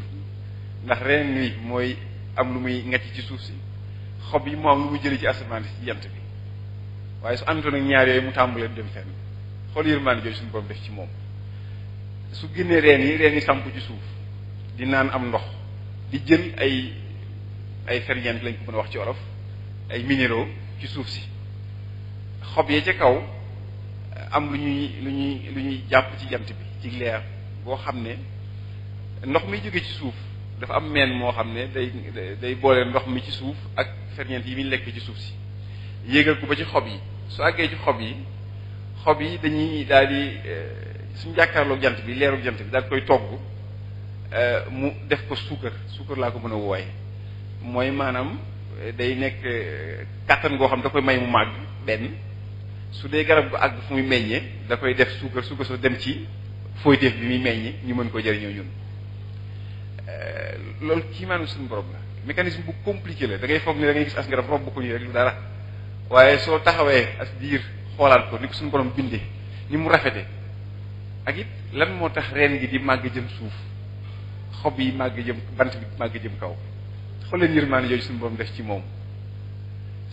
ndax reen wi mooy am lu muy ngacc ci suuf si xob yi mu am lu mu jëlee ci asamaan ci jant bi waaye su àndoon ak ñaar yooyu mu tàmbalee dem fenn xool yërmande jooju suñu borom def ci moom su génnee reen yi samp ci suuf di naan am ndox di jël ay ferñeent lañ ko mën a wax ci wolof ay minéraux ci suuf si xob yee ca kaw am lu ñuy jàpp ci jant bi ci leer boo xam ne ndox mi jóge ci suuf dafa am meen moo xam ne day boole ndox mi ci suuf ak ferñeent yi muy lekk ci suuf si yéegal ko ba ci xob yi su àggee ci xob yi dañuy daal di suñu jàkkaarloog jant bi leeru jant bi daal koy togg mu def ko suukar laa ko mën a wooye mooy maanaam day nekk kàttan goo xam da koy may mu màgg benn su dee garab gu àgg fu muy meññee da koy def suukar soo dem ci fooyteef bi muy meññee ñu mën ko jëriñoo ñun loolu kii maanaam suñu borom la mécanisme bu compliqué la da ngay foog ni da ngay gis as garab robb ko nii rek lu dara waaye soo taxawee as diir xoolaat ko ni ko suñu borom bindee ni mu rafete ak it lan moo tax reen gi di màgg jëm suuf xob yi màgg jëm bant bi màgg jëm kaw xool leen yërmaane yooyu suñu borom def ci moom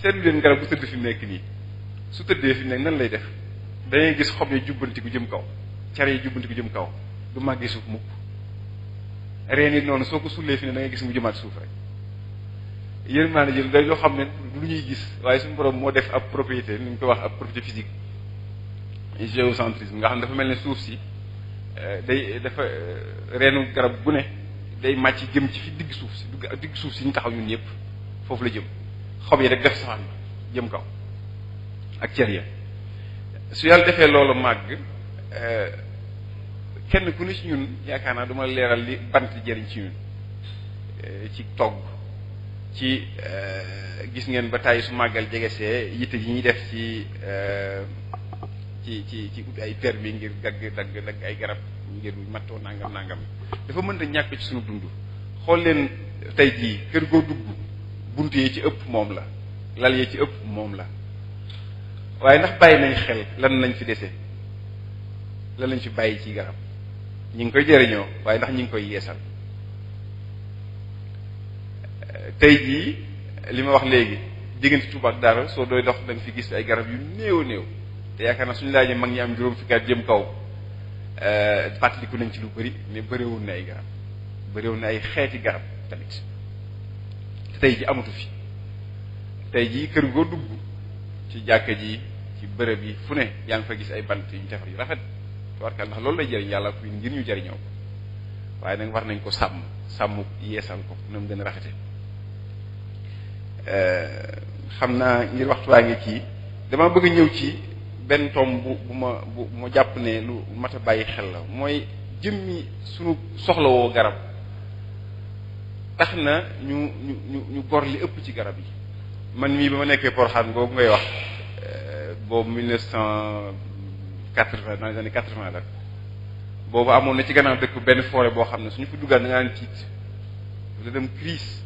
seetlu leen garab bu tëdd fi mu nekk nii su tëddee fi mu nekk nan lay def da ngay gis xob yi jubbantiku jëm kaw care yi jubbantiku jëm kaw du màggee suuf mukk reen yi noonu soo ko sullee fi ne da ngay gis mu jëmaat suuf rek yërmaane jël day loo xam ne lu ñuy gis waaye suñu borom moo def ab propriété ni ñu ko wax ab propriété physique géocentrisme nga xam ne dafa mel ne suuf si dafa reenu garab gu ne day màcc jëm ci fi digg suuf si ñu taxaw ñun ñëpp foofu la jëm xob yi rek def safaan jëm kaw ak cër ya su yàlla defee loolu màgg kenn ku ne ci ñun yaakaar naa duma leeral li bant jëriñ ci ñun ci togg ci gis ngeen ba tàyyi su màggal jegesee yitte yi ñuy def ci ut ay permis ngir dagg ay garab ngir mattoo nangam dafa mënta ñàkk ci suñu dund xool leen tey jii kër goo dugg bunt yi ci ëpp moom la lal yi ci ëpp moom la waaye ndax bàyyi nañ xel lan lañ fi dese lan lañ fi bàyyi ci garab ñi ngi koy jëriñoo waaye ndax ñi ngi koy yeesal tey jii li ma wax léegi diggante Touba ak Daara soo doy dox da nga fi gis ay garab yu néew te yaakaar naa suñu laajee mag ñi am juróom fukki at jëm kaw fàttaliku nañ ci lu bëri mais bëriwul na ay garab bëriwul na ay xeeti garab tamit te tey ji amatu fi tey jii kër goo dugg ci jàkka ji ci bërëb yi fu ne yaa ngi fa gis ay bant yu ñu defar yu rafet tubarkal ndax loolu lay jëriñ yàlla fi ngir ñu jëriñoo ko waaye nag war nañ ko sàmm yeesal ko na mu gën a rafete xam naa ngir waxtu waa ngi kii dama bëgg a ñëw ci benn tomb bu ma jàpp ne lu mat a bàyyi xel la mooy jëmmi suñu soxlawoo garab tax na ñu gor li ëpp ci garab yi man mii ba ma nekkee Porokhane boobu ngay wax boobu 1980 dans les années 80 la boobu amoon na ci gannaaw dëkk benn forêt boo xam ne suñu fa duggaan da nga naan tiit da dem crise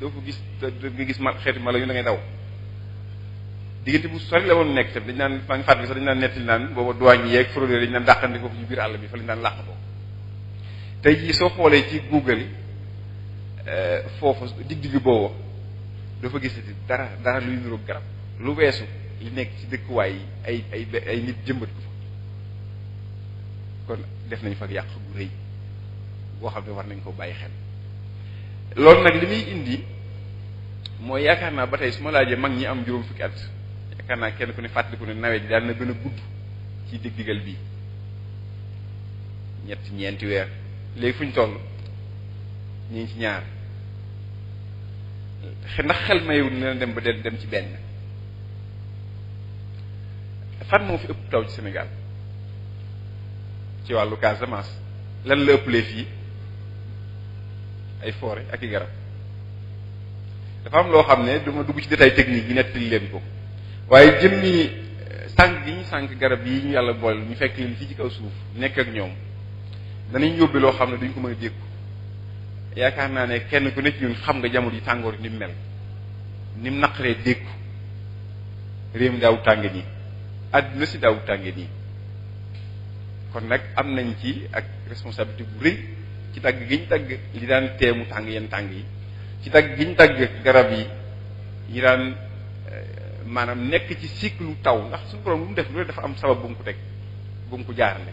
doo fa gis nga gis xeeti mala yu da ngay daw diggante bu sori la woon nekk tam dañ naan maa ngi fàttali sax dañu naan nettali naan booba douane yi yeeg fraudeur dañu naan dàqante foofu ci biir àll bi fa lañu daan làqatoo tey jii soo xoolee ci Google foofu digg boobu dafa gisati dara luy niroog garab lu weesu li nekk ci dëkkuwaay yi ay nit jëmbat ko fa kon def nañ fa yàq bu rëy boo xam ne war nañ ko bàyyi xel loolu nag li muy indi mooy yaakaar naa ba tey su ma laajee mag ñi am juróom fukki at yaakaar naa kenn ku ne fàttaliku ne nawet yi daal na gën a gudd ci diggal bi ñeenti weer léegi fu ñu toll ñu ngi ci ñaar ndax xel mayewul na dem ba dem ci benn fan moo fi ëpp taw ci Sénégal ci wàllu Casamance lan la ëpplee fii ay forêt ak i garab dafa am loo xam ne duma dugg ci détail technique yi nettali leen ko waaye jëmmi sànq gi ñu sànq garab yi ñu yàlla boole ñu fekk leen fii ci kaw suuf nekk ak ñoom danañ yóbbe loo xam ne duñ ko mën a dékku yaakaar naa ne kenn ku nekk ñun xam nga jamono yi tàngoor ni mu mel ni mu naqaree dékku réew mi daawu tànge nii àdduna si daawu tànge nii kon nag am nañ ci ak responsabilité bu rëy ci dagg gi ñu dagg li daan teemu tàng yenn tàng yi ci dagg gi ñu dagg garab yi ñi daan maanaam nekk ci cycle taw ndax suñu borom lu mu def lu dafa am sabab bu mu ko teg bu mu ko jaarale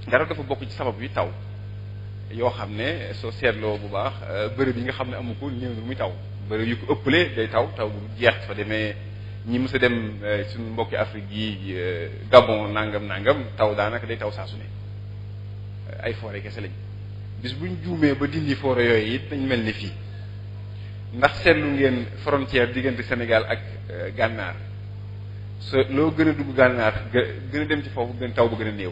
garab dafa bokk ci sabab yi taw yoo xam ne soo seetloo bu baax bërëb yi nga xam ne amu ko néew lu muy taw bërëb yu ko ëppale day taw taw bu jeex fa demee ñi mës a dem suñu mbokki Afrique yi Gabon nangam taw daanaka day taw saa su ne ay forêt kese lañ bis buñ juumee ba dindi forêt yooyu it dañ mel ni fii ndax seetlu ngeen frontière diggante Sénégal ak gànnaar loo gën a dugg gànnaar gën a dem ci foofu gën taw ba gën a néew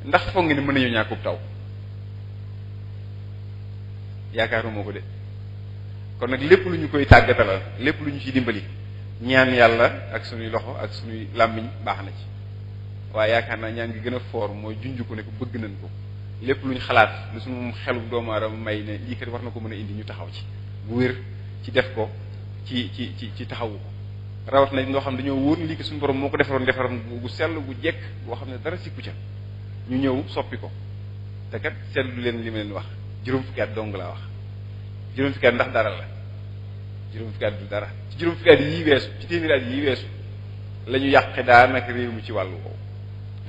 ndax foog ngeen ne mën nañu ñàkkub taw yaakaaruma ko de kon nag lépp lu ñu koy tàggatalal lépp lu ñu ci dimbali ñaan yàlla ak suñuy loxo ak suñuy làmmiñ baax na ci waaye yaakaar naa ñaan gi gën a foor mooy junj ko ne ko bëgg nañ ko lépp lu ñu xalaat lu suñu xelu doomu aadama may ne lii kat war na ko mën a indi ñu taxaw ci bu wér ci def ko ci taxawu ko rawat na loo xam ne dañoo wóor lii ko suñu borom moo ko defaroon bu sell bu jekk boo xam ne dara sikku ca ñu ñëw soppi ko te kat seetlu leen li ma leen wax juróom fukki at dong laa wax juróom fukki at ndax dara la juróom fukki at du dara ci juróom fukki at yii weesu ci téeméeri at yii weesu la ñu yàqe daanaka réew mi ci wàllu woowu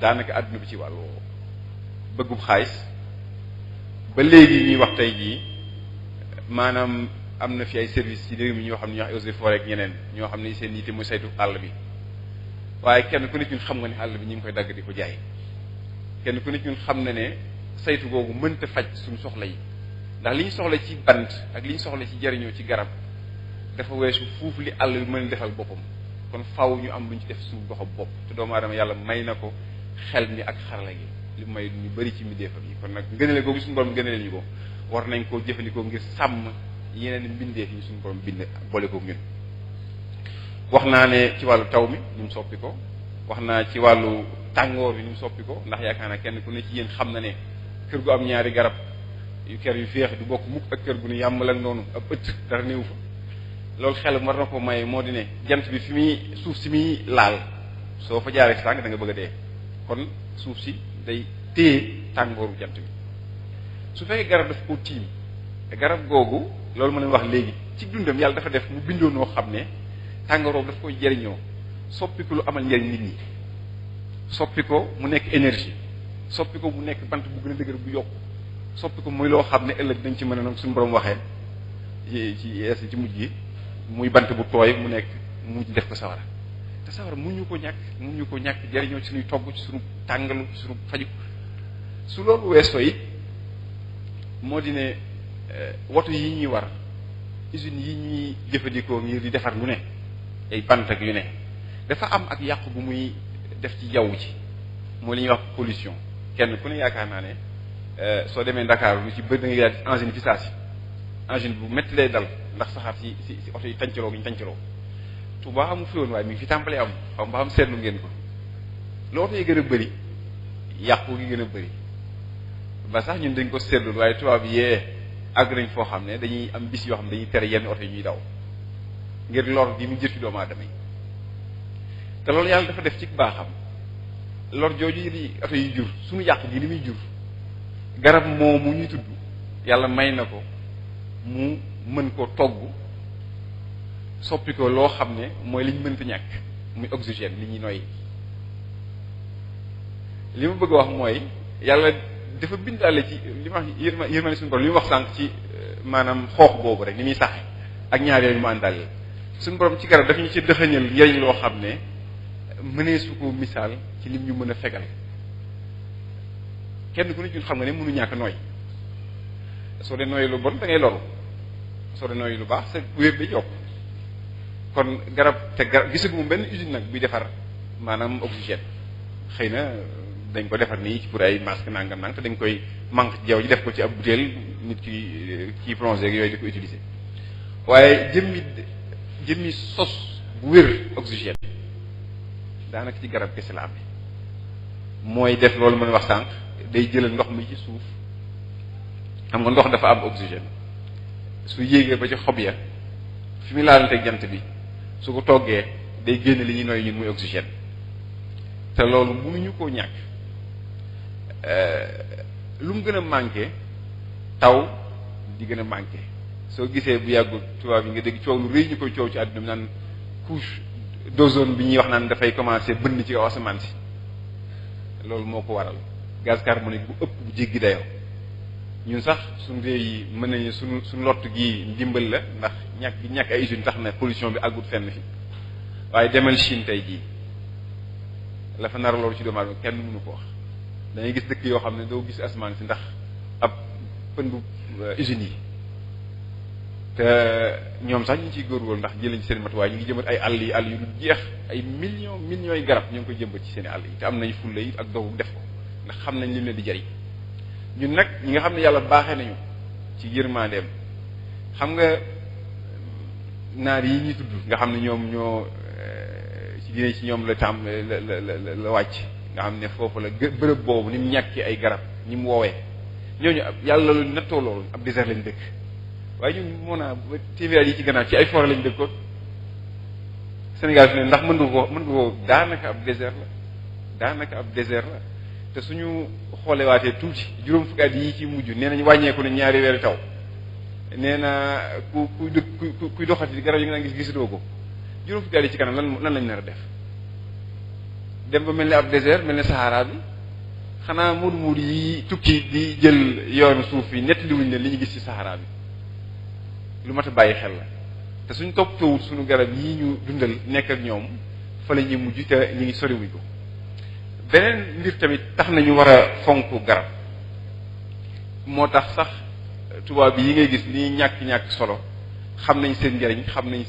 daanaka adduna bi ci wàllu woowu bëggub xaalis ba léegi ñuy wax tey jii maanaam am na fi ay service ci réew mi ñoo xam ne ñoo xam eaux et forêts ak ñeneen ñoo xam ne seen yitte mooy saytu àll bi waaye kenn ku nit ñun xam nga ne àll bi ñu ngi koy dagg di ko jaay kenn ku nit ñun xam na ne saytu googu mënta faj suñu soxla yi ndax li ñu soxla ci bant ak li ñu soxla ci jariñoo ci garab dafa weesu fuuf li àll bi mën defal boppam kon faaw ñu am lu ñu ci def suñu doxam bopp te doomu aadama yàlla may na ko xel mi ak xarala gi li may ñu bari ci mbindeefam yi kon nag ngënale googu suñu borom ngënale ñu ko war nañ koo jëfandikoo ngir sàmm yeneen mbindeef yi suñu borom bind boole ko ñun. wax naa ne ci wàllu taw mi ni mu soppi ko wax naa ci wàllu tàngoor bi ni mu soppi ko ndax yaakaar naa kenn ku ne ci yéen xam na ne kër gu am ñaari garab yu kër yu féex du bokk mukk ak kër gu ñu yàmbalan noonu ab ëtt dara néew fa loolu xel war na ko may moo di ne jant bi fi muy suuf si muy laal soo fa jaaree sànq da nga bëgg a dee kon suuf si day téye tàngooru jant bi su fekkee garab daf ko tiim garab googu loolu ma leen wax léegi ci dundam yàlla dafa def mu bindoo noo xam ne tàngoor daf koy jëriñoo soppi ko lu amal njëriñ nit ñi soppi ko mu nekk énergie soppi ko mu nekk bant bu gën a dëgër bu yokk soppi ko muy loo xam ne ëllëg dañ ci mën a nag suñu borom waxee ci mujj gi muy bant bu tooy mu nekk mujj def ko sawara te sawara mu ñu ko ñàkk jëriñoo ci suñuy togg ci suñu tàngalu ci suñu faju su loolu weesoo it moo di ne woto yi ñuy war usines yi ñuy jëfandikoo ngir di defar lu ne ay bant ak yu ne dafa am ak yàqu bu muy def ci jaww ji mooy li ñuy wax pollution kenn ku ne yaakaar naa ne soo demee Dakar lu ci bëri da ngay daal engine fi saa si engine bu métti lay dal ndax saxaar si oto yi tàncaloo gi ñu tàncaloo Touba amu fi woon waaye mi ngi fi tàmbalee am xam ba xam seetlu ngeen ko loolu yi gën a bëri yàqu gi gën a bëri ba sax ñun dañ ko seetlu waaye tubaab yee àgg nañ foo xam ne dañuy am bis yoo xam ne dañuy tere yenn oto yi ñuy daw ngir lor gi mu jër ci doomu aadama yi te loolu yàlla dafa def ci baaxam lor jooju li oto yi jur suñu yàq gi li muy jur garab moomu ñuy tudd yàlla may na ko mu mën ko togg soppi ko loo xam ne mooy li ñu mënta ñàkk muy oxygène li ñuy noyyi li ma bëgg a wax mooy yàlla dafa bindaale ci li ma wax yërmande suñu borom li mu wax sànq ci maanaam xoox boobu rek ni muy saxe ak ñaar yooyu mu àndaale suñu borom ci garab dafa ñu ci dëxëñal njëriñ loo xam ne mënee su ko misaal ci lim ñu mën a fegal kenn ku ne ñun xam nga ne mënu ñàkk nooy soo dee nooyi lu bon da ngay loru soo dee nooyi lu baax sa wér day yokk kon garab te garab gisagu mu benn usine nag buy defar maanaam oxygène xëy na dañ ko defar nii pour ay masque nangam te dañ koy manque jaww ji def ko ci ab butéel nit ki plongé yooyu di ko utiliser waaye jëmmi sos bu wér oxygène daanaka ci garab kese la amee mooy def loolu mën wax sànq day jëlal ndox mi ci suuf xam nga ndox dafa am oxygène su yéegee ba ci xob ya fi mu laalanteeg jant bi su ko toggee day génn li ñuy noyyi ñun muy oxygène te loolu mënuñu koo ñàkk lu mu gën a manqué taw di gën a manqué soo gisee bu yàggul tubaab yi nga dégg coow lu rëy ñu koy coow ci àdduna bi naan couche d'ozone bi ñuy wax naan dafay commencer bënn ci kaw asamaan si loolu moo ko waral gaz carbonique bu ëpp bu jéggi dayoo ñun sax suñu réew yi mën nañu suñu lott gi ndimbal la ndax ñàkk ay usines tax na pollution bi àggut fenn fi waaye demal Chine tey jii la fa nar loolu ci doomu aadama kenn mënu ko wax dangay gis dëkk yoo xam ne doo gis asamaan si ndax ab pëndu usines yi te ñoom sax ñu ngi ciy góorgóorlu ndax jëlañ ci seen matuwaay ñu ngi jëmbat ay àll yu du jeex ay millions yi garab ñu ngi koy jëmbat ci seen àll yi te am nañ fulla yi ak dogu def ko ndax xam nañ lim leen di jariñ ñun nag ñi nga xam ne yàlla baaxee nañu ci yërmandeem xam nga naar yi ñuy tudd nga xam ne ñoom ñoo ci dina ci ñoom la tam la wàcc nga xam ne foofu la bërëb boobu ni mu ñàkkee ay garab ni mu woowee ñooñu yàlla lu nettoo loolu ab désert lañ dëkk waaye ñun moo naa téeméer yi ci gannaaw ci ay forêt lañ dëkkoon Sénégal fi ne ndax mën nga ko daanaka ab désert la te suñu xoolewaatee tuuti juróom fukki at yi ci mujj nee nañ wàññeeku ne ñaari weeri taw nee na kuy doxati garab yi nga naan gisatoo ko juróom fukki at yi ci kanam lan lañ nar a def dem ba mel ni ab désert mel ni Sahara bi xanaa muur yi tukki di jël yoonu suuf yi nett liwuñ leen li ñu gis ci Sahara bi lu mat a bàyyi xel la te suñ toppatoowut suñu garab yi ñu dundal nekk ak ñoom fa la ñuy mujj te ñu ngi soriwuñ ko beneen mbir tamit tax nañu war a fonk garab moo tax sax tubaab yi ngay gis ni ñàkk solo xam nañ seen njariñ xam nañ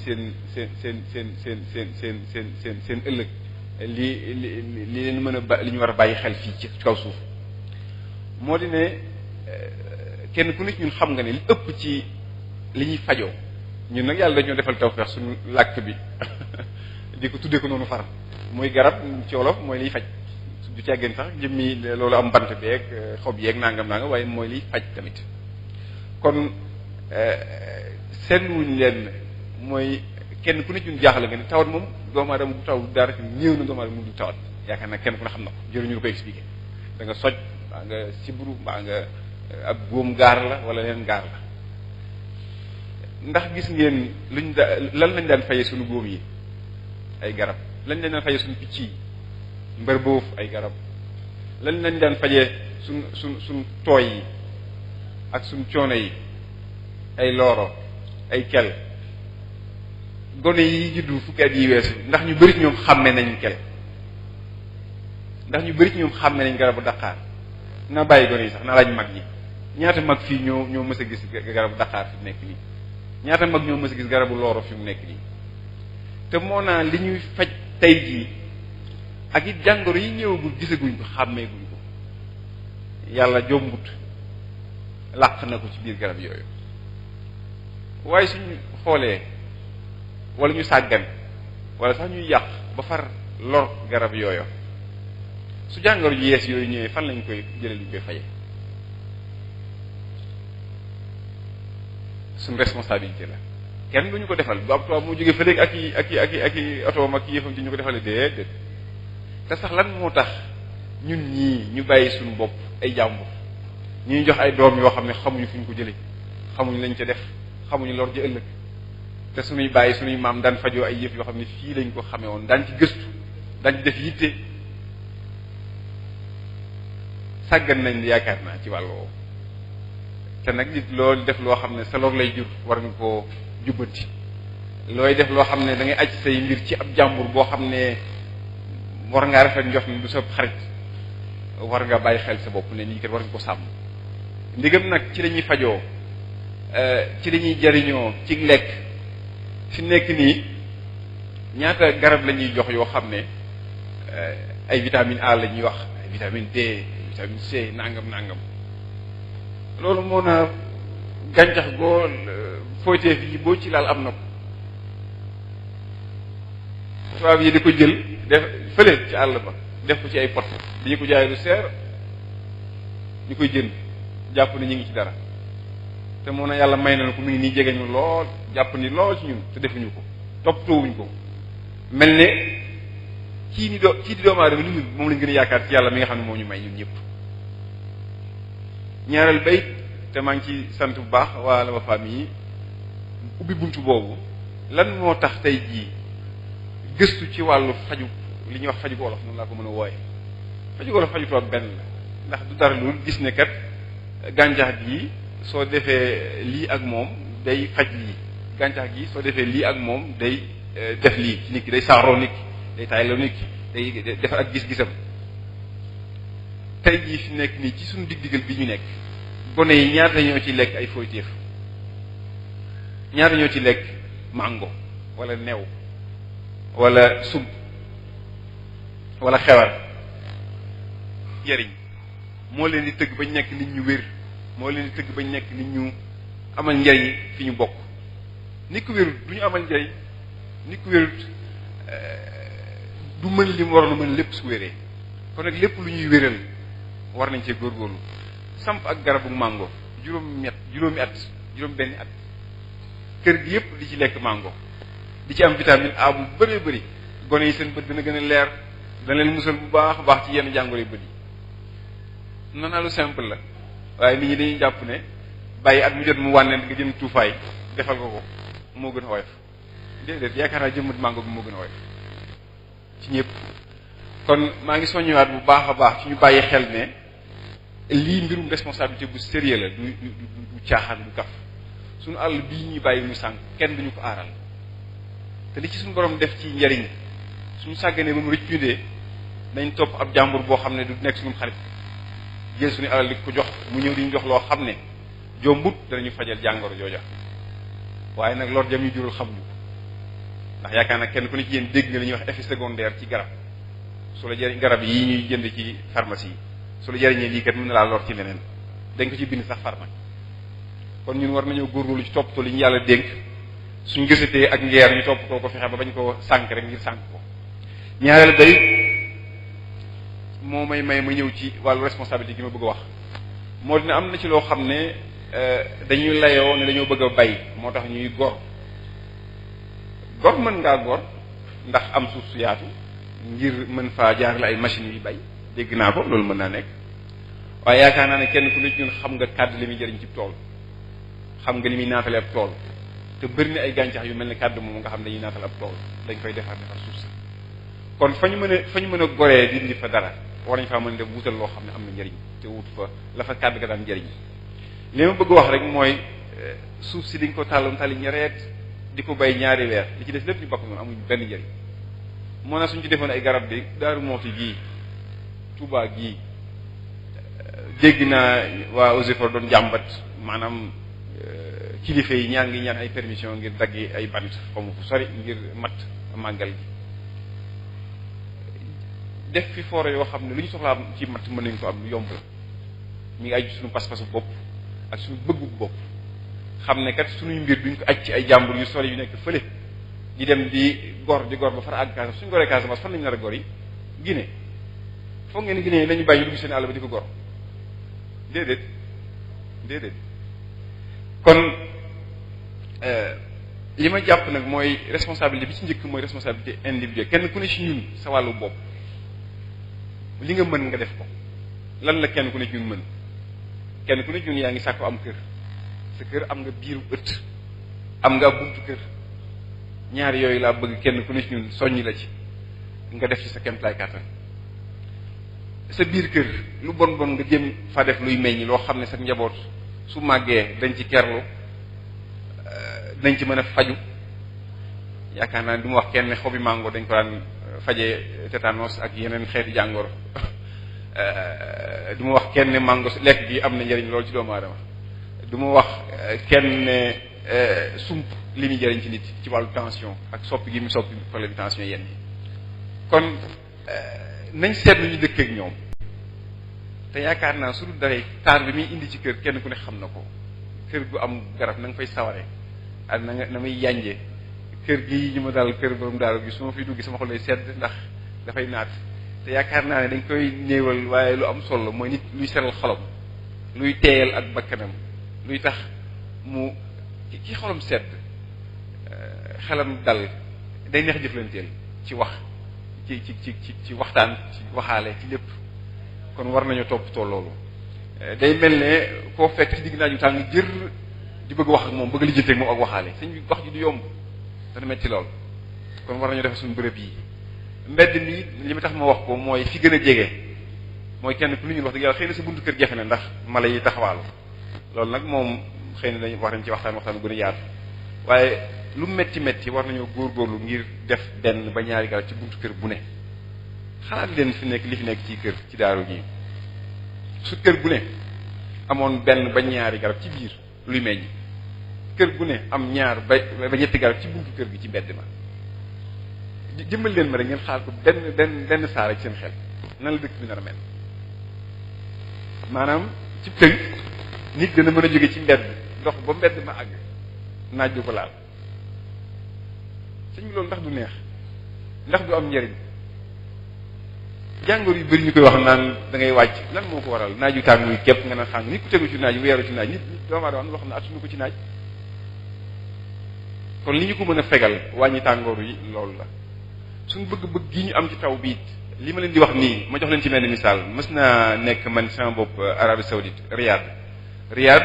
seen ëllëg li leen mën a li ñu war a bàyyi xel fii ci kaw suuf moo di ne kenn ku nekk ñun xam nga ne li ëpp ci li ñuy fajoo ñun nag yàlla dañoo defal tawfeex suñu làkk bi di ko tuddee ko noonu far mooy garab ci wolof mooy liy faj du ceggeen sax jëmmi loolu am bant beeg xob yeeg nangam waaye mooy liy faj tamit kon seetluwuñ leen mooy kenn ku ne ñun jaaxle nga ne tawat moom doomu aadama bu taw dara néew na doomu aadama du tawat yaakaar naa kenn ku ne xam na ko jëruñu la ko expliquer da nga soj mbaa nga sibru mbaa nga ak góom gaar la wala leen gaar la ndax gis ngeen lan lañ daan fayee suñu góom yi ay garab lañ daan fayee suñu picc yi mbër boof ay garab lan lañ daan fajee suñ tooy yi ak suñ coono yi ay looro ay kel gone yi juddu fukki at yi weesu ndax ñu bari ci ñoom xàmme nañ kel ndax ñu bari ci ñoom xàmme nañ garabu daqaar naa bàyyi gone yi sax naa laaj mag ñi ñaata mag fii ñoo mës a gis garabu daqaar fi mu nekk nii ñaata mag ñoo mës a gis garabu looro fi mu nekk nii te moo naa li ñuy faj tey jii ak it jàngoro yi ñëwagul gisaguñ ko xàmmeeguñ ko yàlla jombut làq na ko ci biir garab yooyu waaye suñu xoolee wala ñu sàggan wala sax ñuy yàq ba far lor garab yooyu su jàngoro yu yees yooyu ñëwee fan lañ koy jëlee luñ koy faye suñ responsabilité la kenn duñu ko defal bu ab tubaab moo jógee fa léegi ak i otoom ak yëfam ci ñu ko defalee déedéet te sax lan moo tax ñun ñii ñu bàyyi suñu bopp ay jàmbur ñuy jox ay doom yoo xam ne xamuñu fu ñu ko jëlee xamuñu lañ ca def xamuñu lor ji ëllëg te suñuy bàyyi suñuy maam daan fajoo ay yëf yoo xam ne fii lañ ko xamee woon daan ci gëstu daan ci def yitte sàggan nañ yaakaar naa ci wàll woowu te nag nit loolu def loo xam ne sa lor lay jur war nga koo jubbanti looy def loo xam ne da ngay aj say mbir ci ab jàmbur boo xam ne war ngaa rafet njox ni du sa xarit war nga bàyyi xel sa bopp ne lii kat war nga ko sàmm ndigam nag ci lañuy fajoo ci lañuy jariñoo ci lekk fi nekk nii ñaata garab la ñuy jox yoo xam ne ay vitamine A la ñuy wax ay vitamine D vitamine C nangam loolu moo na gàncax goo fooyteef yi boo ci laal am na ko tubaab yi di ko jël def fële ci àll ba def ko ci ay pot dañu ko jaay lu seer ñu koy jënd jàpp ne ñu ngi ci dara te moo na yàlla may na ko mu ngi nii jege ñu lool jàpp ni lool ci ñun te defuñu ko toppatoowuñ ko mel ne kii di doomu aadama li moom lañ gën a yaakaar ci yàlla mi nga xam ne moo ñu may ñun ñëpp ñaareel bay te maa ngi ci sant bu baax waa la ma famille yi ubbi buntu boobu lan moo tax tey jii gëstu ci wàllu faju li ñuy wax faju wolof noonu laa ko mën a wooye faju wolof faju tubaab benn la ndax du dara lu gis ne kat gàncax gi soo defee lii ak moom day faj lii gàncax gi soo defee lii ak moom day def lii ci nit ki day saaroo nit ki day taayloo nit ki day defar ak gis-gisam tey jii fi nekk nii ci suñu dig-digal bi ñu nekk gone yi ñaata ñoo ci lekk ay fooyteef ñaata ñoo ci lekk mango wala new wala sub wala xewar njariñ moo leen di tëgg bañ nekk nit ñu wér moo leen di tëgg bañ nekk nit ñu amal njariñ fi ñu bokk nit ku wérut du ñu amal njariñ nit ku wérut du mën li mu waroon a mën lépp su wéree kon nag lépp lu ñuy wéral war nañ cee góorgóorlu samp ak garabu mango juróomi at juróom benn at kër gi yépp di ci lekk mango di ci am vitamine A bu bëree bëri gone yi seen bët dina gën a leer dana leen musal bu baax a baax ci yenn jàngoro yu bët yi nanaa lu simple la waaye nit ñi dañuy jàpp ne bàyyi at mu jot mu wànneen nga jëm tuufaay defal ko moo gën a woyof déedéet yaakaar naa jëmmat mango bi moo gën a woyof ci ñëpp kon maa ngi soññewaat bu baax a baax ci ñu bàyyi xel ne lii mbirum responsabilité bu sérieux la du caaxaan du kaf suñu àll bii ñuy bàyyi muy sànq kenn duñu ko aaral te li ci suñu borom def ci njariñ suñu sàgganee ba mu rëcc ñu dee nañ topp ab jàmbur boo xam ne du nekk suñu xarit jël suñu alal di ko jox mu ñëw di ñu jox loo xam ne jombut danañu fajal jàngoro jooja waaye nag lor jam ñu jural xamuñu ko ndax yaakaar nag kenn ku ne ci yéen dégg nga li ñuy wax effet secondaire ci garab su la jëriñ garab yi ñuy jënd ci pharmacie yi su la jëriñee lii kat mën na laa lor ci leneen dañ ko ci bind sax pharmacie kon ñun war nañoo góorgóorlu ci toppatoo li ñu yàlla dénk suñ gësatee ak ngeer ñu toppatoo ko fexe ba bañ ko sànk rek ngir sànk ko ñaareel day moo may ma ñëw ci wàllu responsabilité gi ma bëgg a wax moo dina am na ci loo xam ne dañuy layoo ne dañoo bëgg a bay moo tax ñuy gor mën ngaa gor ndax am suuf su yaatu ngir mën faa jaarale ay machines yu bay dégg naa ko loolu mën naa nekk waaye yaakaar naa ne kenn ku nekk ñun xam nga kàddu li muy jëriñ ci tool xam nga li muy naatale ab tool te bëri na ay gàncax yu mel ne kàddu moom nga xam dañuy naatal ab tool dañ koy defar suuf si kon fa ñu mën a goree dindi fa dara war nañ faa mën a def wutal loo xam ne am na njëriñ te wut fa la fa kàddu ga daan njëriñ li ma bëgg wax rek mooy suuf si dañ ko tàlloon tali ñareet di ko bay ñaari weer li ci des lépp ñu bakk noonu amuñ benn njëriñ moo na suñ ci defoon ay garab bi Daaru Muxti gii Touba gii dégg naa waa Eaux-et-Forêts doon jàmbat maanaam kilifa yi ñaan ngi ñaan ay permission ngir daggi ay bant xamu fu sori ngir mat màggal gi def fi forêt yoo xam ne lu ñu soxlaa ci mat mën nañ ko am lu yomb la mi ngi aju suñu pas-pasu bopp ak suñu bëggu bopp xam ne kat suñuy mbir duñ ko aj ci ay jàmbur yu sori yu nekk fële di dem di gor ba far àgg Casamance suñu goree Casamance fan lañu nar a gor yi Guinée foog ngeen Guinée lañu bàyyi ñu dugg seen àll ba di ko gor déedéet kon li ma jàpp nag mooy responsabilité bi ci njëkk mooy responsabilité individuelle kenn ku ne ci ñun sa wàllu bopp li nga mën nga def ko lan la kenn ku ne ci ñun mën kenn ku ne ci ñun yaa ngi sàkku am kër sa kër am nga biiru ëtt am nga buntu kër ñaar yooyu laa bëgg kenn ku ne ci ñun soññi la ci nga def ci sa kéemtalaay kàttan sa biir kër lu bon nga jëm fa def luy meññ loo xam ne sa njaboot su màggee dañ ci kerlu dañ ci mën a faju yaakaar naa du ma wax kenn xobi mango dañ ko daan fajee tétanos ak yeneen xeeti jàngoro du ma wax kenn mango lekk gi am na njëriñ loolu ci doomu aadama du ma wax kenn sump li muy jëriñ ci nit ci wàllu tension ak soppi gi mu soppi problème tension yenn yi kon nañ seet lu ñu dëkk ak ñoom te yaakaar naa su dul dara taar bi muy indi ci kër kenn ku ne xam na ko kër gu am garab na nga fay saware ak na muy yànje kër gi ñu ma daal kër borom daal gi su ma fiy dugg sama xol lay sedd ndax dafay naat te yaakaar naa ne dañ koy néewal waaye lu am solo mooy nit luy seral xolam luy teeyal ak bakkanam luy tax mu ki xolam sedd xelam dal day neex jëflanteel ci wax ci waxtaan ci waxaale ci lépp kon war nañu toppatoo loolu day mel ne koo fekk ci digg naaju tàng jër di bëgg wax ak moom bëgg lijjanti ak moom ak waxaale sëñ bi wax ji du yomb dana metti lool kon war nañu defe suñu bërëb yi mbedd mi li ma tax ma wax ko mooy fi gën a jege mooy kenn ku lu ñun wax dëgg yàlla xëy na sa buntu kër jafe na ndax mala yi taxawaalu loolu nag moom xëy na dañu wax nañ ci waxtaan bu gën a yaatu waaye lu metti metti war nañoo góorgóorlu ngir def benn ba ñaari garab ci buntu kër bu ne xalaat leen fi nekk li fi nekk ci kër ci daaru ji su kër bu ne amoon benn ba ñaari garab ci biir luy meññ kër gu ne am ñaar ba ñetti garab ci buntu kër gi ci mbedd ma jëmbal leen ma rek ngeen xaar ko benn saara ci seen xel nan la dëkk bi nar a mel maanaam ci tënk nit dana mën a jóge ci mbedd dox ba mbedd ma àgg naaj du ko laal sëñ bi loolu ndax du neex ndax du am njariñ jàngoor yu bëri ñu koy wax naan da ngay wàcc lan moo ko waral naaju tàng muy képp nga ne xam nit ku tegu ci naaj weeru ci naaj nit doomu aadama loo xam ne attunu ko ci naaj kon li ñu ko mën a fegal wàññi tàngoor yi loolu la suñu bëgg-bëgg gi ñu am ci taw biit li ma leen di wax nii ma jox leen ci mel ni misaal mës naa nekk man sama bopp Arabie Saoudite Riyad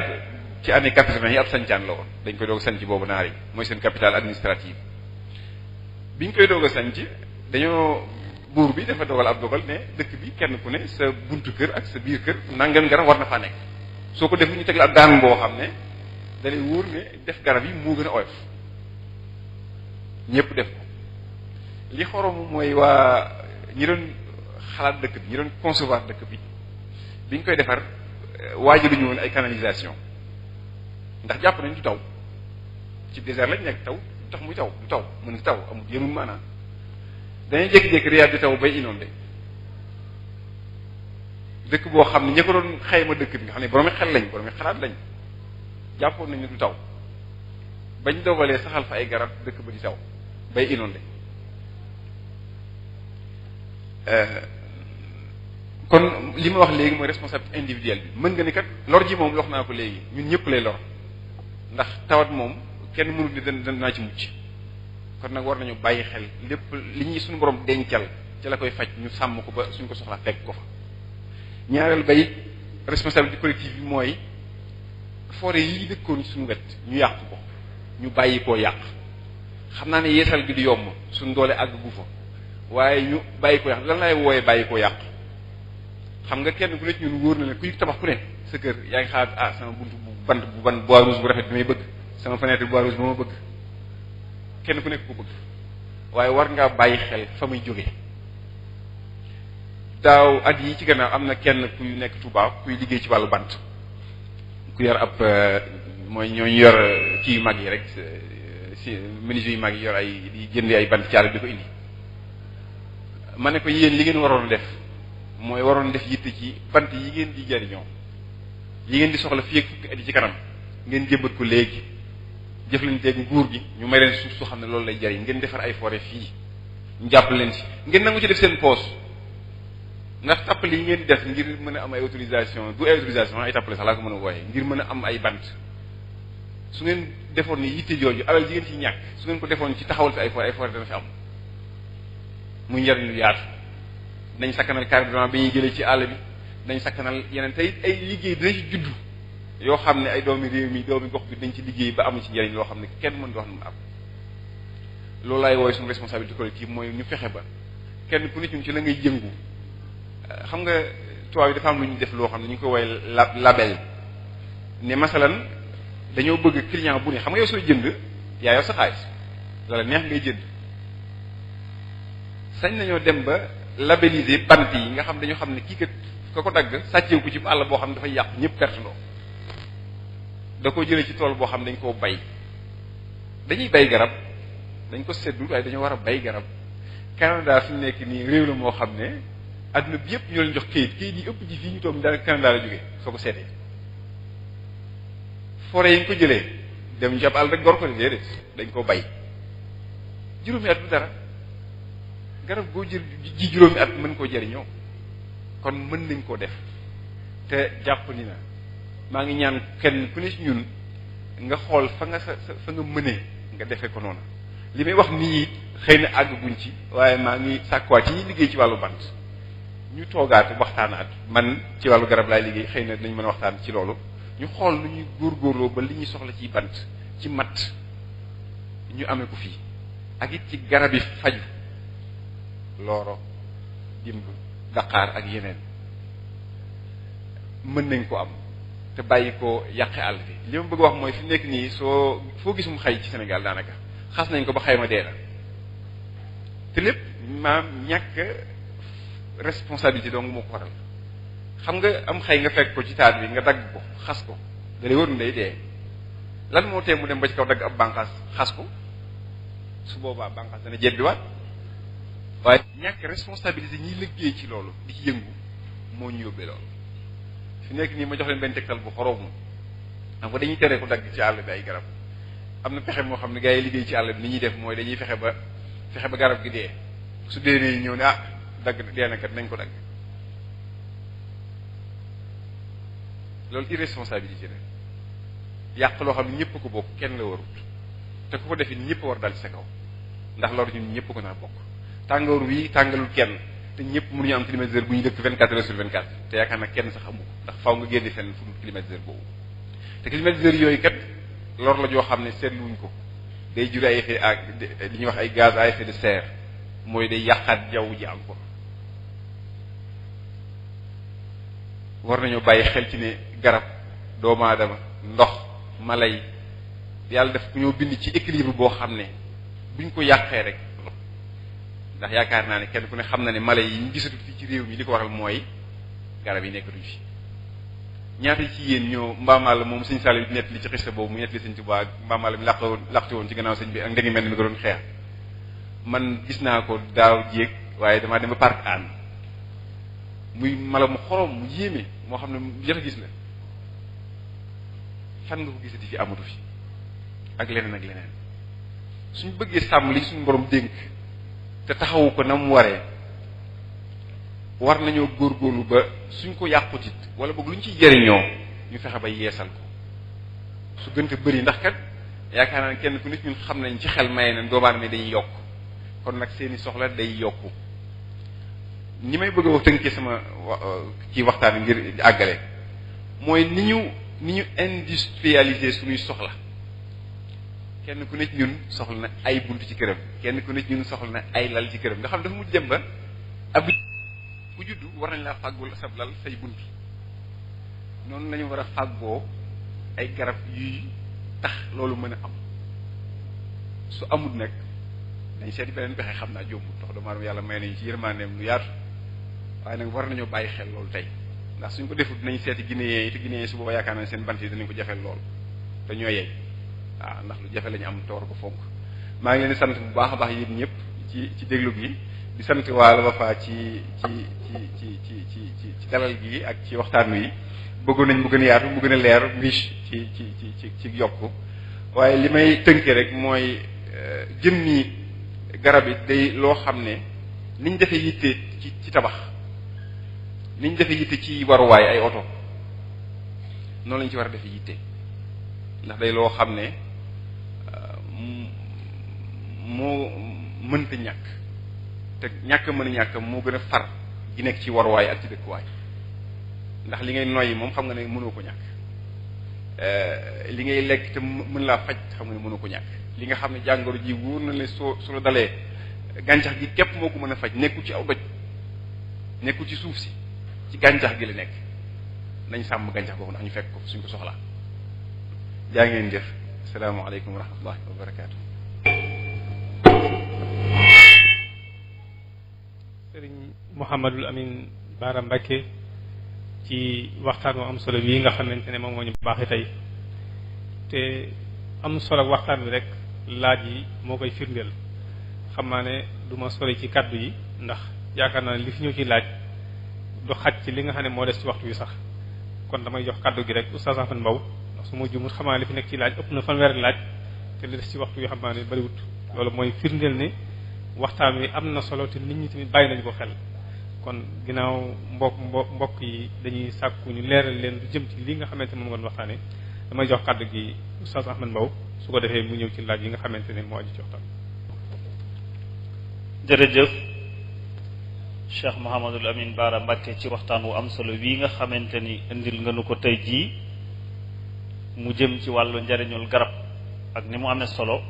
ci année 80 yi ab sancaan la woon dañ koy doog a sanc boobu naar yi mooy seen capitale administrative bi ñu koy doog a sanc dañoo buur bi dafa dogal ab dogal ne dëkk bi kenn ku ne sa buntu kër ak sa biir kër nangam garab war na faa nekk soo ko def ñu teg la ab daan boo xam ne da lay wóor ne def garab yi moo gën a oyof ñëpp def ko li xorom mooy waa ñi doon xalaat dëkk bi ñi doon concevoir dëkk bi biñ koy defar waajaluñu woon ay canalisation ndax jàpp nañ du taw ci désert lañ nekk taw tax muy taw du taw mën nga taw amul yënul maanaam dañuy jékki-jékki Riyad di taw bay inondé dëkk boo xam ne ña ko doon xayma dëkk bi nga xam ne boroomi xel lañ boroomi xalaat lañ jàppoon nañ ne du taw bañ dogalee saxal fa ay garab dëkk ba di taw bay inondé kon li ma wax léegi mooy responsabilité individuelle bi mën nga ni kat lor ji moom wax naa ko léegi ñun ñëpp lay lor ndax tawat moom kenn mënut ni danaa ci mucc kon nag war nañu bàyyi xel lépp li ñuy suñu borom dencal ci la koy faj ñu sàmm ko ba suñ ko soxlaa fekk ko fa ñaareel bay responsabilité collective bi mooy forêt yi dëkkoon suñu wet ñu yàq ko ñu bàyyi koo yàq xam naa ne yeesal gi du yomb suñ doole àgg gu fa waaye ñu bàyyi ko yàq lan lay wooyee bàyyi koo yàq xam nga kenn ku ne ci ñun wóor na ne kuy tabax ku ne sa kër yaa ngi xalaat sama buntu bu bant bu ban bois rouge bu rafet bi may bëgg sama fenêtre bois rouge ba ma bëgg kenn ku nekk ko bëgg waaye war ngaa bàyyi xel fa muy jóge daaw at yi ci gannaaw am na kenn kuy nekk Touba kuy liggéey ci wàllu bant ku yor ab mooy ñooñu yor kii yu mag yi rek si menuisier yu mag yi yor ay di jënd ay bant caal di ko indi ma ne ko yéen li ngeen waroon def mooy waroon def yitte ci bant yi ngeen di jariñoo yi ngeen di soxla fii ak fukki at yi ci kanam ngeen jëmbat ko léegi jëflanteeg nguur gi ñu may leen suuf soo xam ne loolu lay jariñ ngeen defar ay forêt fii ñu jàpp leen si ngeen nangu ci def seen poos ndax tappale yi ngeen di def ngir mën a am ay autorisation du ay autorisation ay tappale sax laa ko mën a wooye ngir mën a am ay bant su ngeen defoon ni yitte jooju alal ji ngeen ci ñàkk su ngeen ko defoon ci taxawal fi ay forêt dana fi am muy njariñ lu yaatu dañ sakkanal carburant bi ñuy jëlee ci àll bi dañ sakkanal yeneen tey ay liggéey dina ci juddu yoo xam ne ay doomi réew mi doomi gox bi dañ ci liggéey ba am ci njariñ loo xam ne kenn mën dox na am loolu laay wooye suñu responsabilité collective mooy ñu fexe ba kenn ku nit ñun ci la ngay yëngu xam nga tubaab yi dafa am lu ñu def loo xam ne ñu ngi koy wooye label ne masalan dañoo bëgg client bu ne xam nga yow sooy jënd yaa yor sa xaalis loola neex ngay jënd sañ nañoo dem ba labelliser bant yi nga xam dañoo xam ne kii kat ka ko dagg sàcceeku ci àll boo xam ne dafay yàqu ñëpp perte ndoo da ko jëlee ci tool boo xam ne dañ koo bay dañuy bay garab dañ ko seddu waaye dañoo war a bay garab Canada fi ñu nekk nii réew la moo xam ne adduna bi yëpp ñoo leen jox kayit yi ëpp ci fii ñu toog daal Canada la jógee soo ko seetee forêt yi nga ko jëlee dem ñu ab àll rek gor ko déedéet dañ ko bay juróomi at bu dara garab goo jël ji juróomi at mën koo jëriñoo kon mën nañ koo def te jàpp ni na maa ngi ñaan kenn ku ne ci ñun nga xool fa nga fa nga mënee nga defee ko noonu li may wax nii xëy na àgguñ ci waaye maa ngi sàkkuwaat ci ñi liggéey ci wàllu bant ñu toogaat waxtaanaat man ci wàllu garab laay liggéey xëy na dinañ mën a waxtaan ci loolu ñu xool nu ñuy góorgóorloo ba li ñuy soxla ci bant ci matt ñu amee ko fii ak it ci garab yi faju looro dimb daqaar ak yeneen mën nañ ko am te bàyyi ko yàqe àll bi li ma bëgg wax mooy fi nekk nii foo gisum xay ci Sénégal daanaka xas nañ ko ba xayma dee na te lépp maam ñàkk responsabilité donc moo ko waral xam nga am xay nga fekk ko ci taat bi nga dagg ko xas ko da lay wër ni day dee lan moo tee mu dem ba ci kaw dagg ab bànqaas xas ko su boobaa bànqaas dana jebbiwaat waaye ñàkk responsabilité ñiy liggéey ci loolu di ci yëngu moo ñu yóbbee loolu fi nekk nii ma jox leen benn tegtal bu xoromu xam nga dañuy tere ko dagg ci àll bi ay garab am na pexe moo xam ne gars yi liggéey ci àll bi ni ñuy def mooy dañuy fexe ba garab gi dee su dee nee ñëw ne dagg dee na kat nañ ko dagg loolu irresponsabilité la yàq loo xam ne ñëpp ko bokk kenn la warut te ku ko defee ñëpp war dal ci sa kaw ndax loolu ñun ñëpp ko naa bokk tàngoor wi tàngalul kenn te ñëpp mënuñu am climatiseur bu ñu dëkk 24 heures sur 24 te yaakaar naa kenn sax amu ko ndax faaw nga génne fenn fu dul climatiseur boobu te climatiseur yooyu kat lor la joo xam ne seetluwuñ ko day jur ay effet ak li ñuy wax ay gaz à effet de serre mooy day yàqaat jaww ji encore war nañoo bàyyi xel ci ne garab doomu aadama ndox mala yi yàlla daf ñoo bind ci équilibre boo xam ne buñ ko yàqee rek ndax yaakaar naa ne kenn ku ne xam na ne mala yi ñu gisatu fii ci réew mi li ko waral mooy garab yi nekkatuñ fi ñaata ci yéen ñoo mbaamaal moom sëñ Sall bi nett li ci xista boobu mu nett li sëñ Tuubaa mbaamaal mi laqte woon ci gannaaw sëñ bi ak ndengi mel ni mi ko doon xeex man gis naa ko daaw jéeg waaye damaa dem ba parc an muy mala mu xorom mu yéeme moo xam ne jot a gis la fan nga ko gisati fi amatu fi ak leneen ak leneen suñ bëggee sàmm li suñu borom dénk te taxawu ko na mu waree war nañoo góorgóorlu ba suñ ko yàqutit wala boog lu ñu ciy jëriñoo ñu fexe ba yeesal ko su gënte bëri ndax kat yaakaar naa ne kenn ku nit ñun xam nañ ci xel maye na doomu aadama dañuy yokk kon nag seeni soxla day yokku ni may bëgg a tënkee sama kii waxtaan ngir àggale mooy ni ñu industrialiser suñuy soxla kenn ku nekk ñun soxla na ay bunt ci këram kenn ku nekk ñun soxla na ay lal ci këram nga xam dafa mujj dem ba ab ku juddu war nañ laa fàggul sab lal say bunt noonu lañu war a fàggoo ay garab yuy tax loolu mën a am su amul nag dañ seeti beneen pexe xam naa jombut tax doomu aadama yàlla may nañ ci yërmandeem lu yaatu waaye nag war nañoo bàyyi xel loolu tey ndax suñ ko defut dinañ seeti Guinéen yi te Guinéen yi su booba yaakaar naa seen bant yi danañ ko jafeel lool te ñoo yey waaw ndax lu jafe lañu am te war ko fonk maa ngi leen di sant bu baax a baax yéen ñëpp ci déglu gi di sant waa la Wafa ci dalal gi ak ci waxtaan wi bëggoon nañ mu gën a yaatu mu gën a leer riche ci yokku waaye li may tënkee rek mooy jëmmi garab yi day loo xam ne niñ defee yitte ci tabax niñ defee yitte ci waruwaay ay oto noonu lañ ci war a defee yitte ndax day loo xam ne moo mënta ñàkk te ñàkk mën a ñàkk moo gën a far gi nekk ci waruwaay ak ci dëkkuwaay ndax li ngay noyyi moom xam nga ne mënoo ko ñàkk li ngay lekk te mën laa faj xam nga ne mënoo ko ñàkk li nga xam ne jàngoro ji wóor na le su la dalee gàncax gi képp moo ko mën a faj nekkul ci aw doj nekkul ci suuf si ci gàncax gi la nekk nañ sàmm gàncax boobu ndax ñu fekk ko suñ ko soxlaa jaa ngeen jëf asalaamaaleykum wa rahmatullahi wa barakaatu. Sëriñ Mouhamadul Amin Bara Mbacké ci waxtaan wu am solo bii nga xamante ne moom moo ñu baaxee tey te am solo waxtaan wi rek laaj yi moo koy firndeel xam naa ne du ma sori ci kàddu yi ndax yaakaar naa ne li fi ñëw ci laaj du xaj ci li nga xam ne moo des ci waxtu wi sax kon damay jox kàddu gi rek Oustaz Ahmed Mbow ndax su ma jumut xam naa li fi nekk ci laaj ëpp na fanweeri laaj te li des ci waxtu wi xam naa ne bariwut loolu mooy firndeel ne waxtaan wi am na solo te nit ñi tamit bàyyi nañu ko xel kon ginnaaw mbokk yi dañuy sàkku ñu leeral leen lu jëm ci li nga xamante ne moom ngoon waxtaane damay jox kàddu gi Oustaz Ahmed Mbow su ko defee mu ñëw ci laaj yi nga xamante ne moo aju ci waxtaan. jërëjëf Cheikh Mouhamadul Amin Bara Mbacké ci waxtaan wu am solo wii nga xamante ni indil nga nu ko tey jii mu jëm ci wàllu njariñul garab ak ni mu amee solo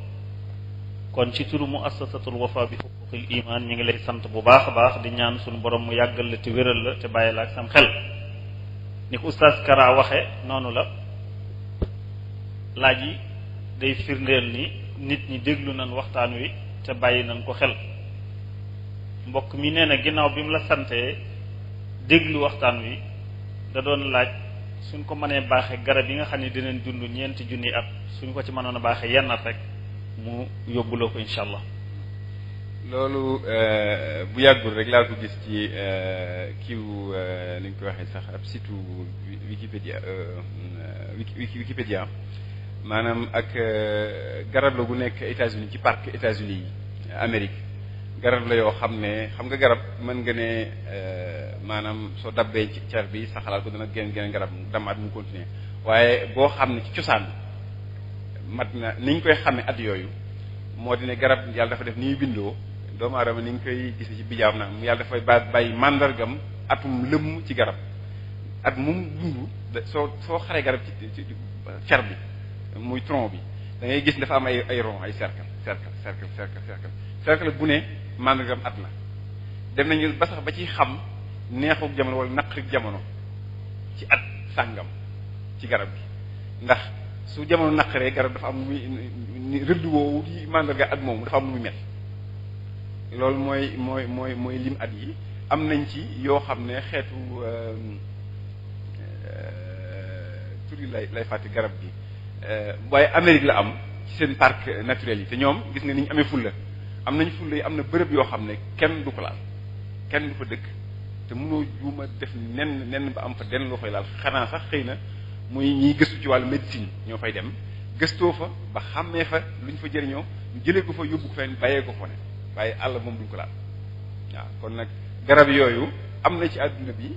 kon ci turu muassasatul wafa bi huquqil iman ñi ngi lay sant bu baax a baax di ñaan suñu borom mu yàggal la te wéral la te bàyyi la ak sam xel ni ko oustaz Kara waxe noonu la laaj yi day firndeel ni nit ñi déglu nañ waxtaan wi te bàyyi nañ ko xel mbokk mi nee na ginnaaw bi mu la santee déglu waxtaan wi da doon laaj suñ ko mënee baaxee garab yi nga xam ne dinañ dund 4 junni at suñ ko ci mënoon a baaxee yenn at rek mu yóbbuloo ko incha allah. loolu bu yàggul rek laa ko gis ci kiiw ni ñu ko waxee sax ab site Wikipédia maanaam ak garab la gu nekk États-Unis ci parc États-Unis yi Amérique garab la yoo xam ne xam nga garab mën nga ne maanaam soo dabbee ci car bi sa xalaat ko dana génn garab damaat mu continuer waaye boo xam ne ci cosaan mat na ni ñu koy xamee at yooyu moo di ne garab yàlla dafa def ni ñu bindoo doomu aadama ni ñu koy gis ci bijaam nag mu yàlla dafay bàyyi mandargam atum lëmm ci garab at mum dund soo xaree garab ci car bi muy tronc bi da ngay gis dafa am ay rond ay cercle bu ne mandargam at la dem nañu ba sax ba ci xam neexuk jamono wala naqrik jamono ci at sàngam ci garab gi ndax su jamono naqaree garab dafa am muy rëdd woowu di mandarga at moomu dafa am lu muy mel loolu mooy lim at yi am nañ ci yoo xam ne xeetu tur yi lay fàtte garab gi waaye Amérique la am ci seen parc naturel yi te ñoom gis nga ni ñu amee fulla am nañ fulla yi am na bërëb yoo xam ne kenn du ko laal kenn du fa dëkk te mënoo juuma def nen ba am fa den loo fay laal xanaa sax xëy na muy ñiy gëstu ci wàllu médecine ñoo fay dem gëstoo fa ba xàmmee fa lu ñu fa jëriñoo ñu jëlee ko fa yóbbu ko fenn bàyyee ko fa ne waaye àll moom duñ ko laal waaw kon nag garab yooyu am na ci àdduna bi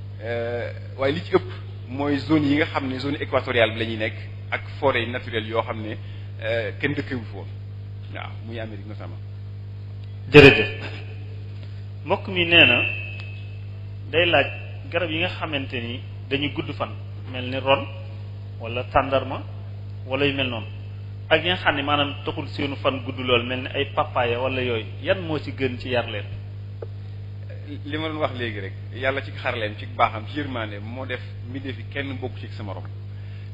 waaye li ci ëpp mooy zone yi nga xam ne zone équatoriale bi la ñuy nekk ak forêt naturelle yoo xam ne kenn dëkkewu foofu waaw muy Amérique notamment. jërëjëf mbokk mi nee na day laaj garab yi nga xamante ni dañuy gudd fan mel ni ron wala tàndarma wala yu mel noonu ak yi nga xam ne maanaam taxul seenu fan gudd lool mel ni ay papaya wala yooyu yan moo ci gën ci yar leen. li ma doon wax léegi rek yàlla ci xaraleem ci baaxam ci yërmande moo def mbindeef fi kenn bokku ci sa morom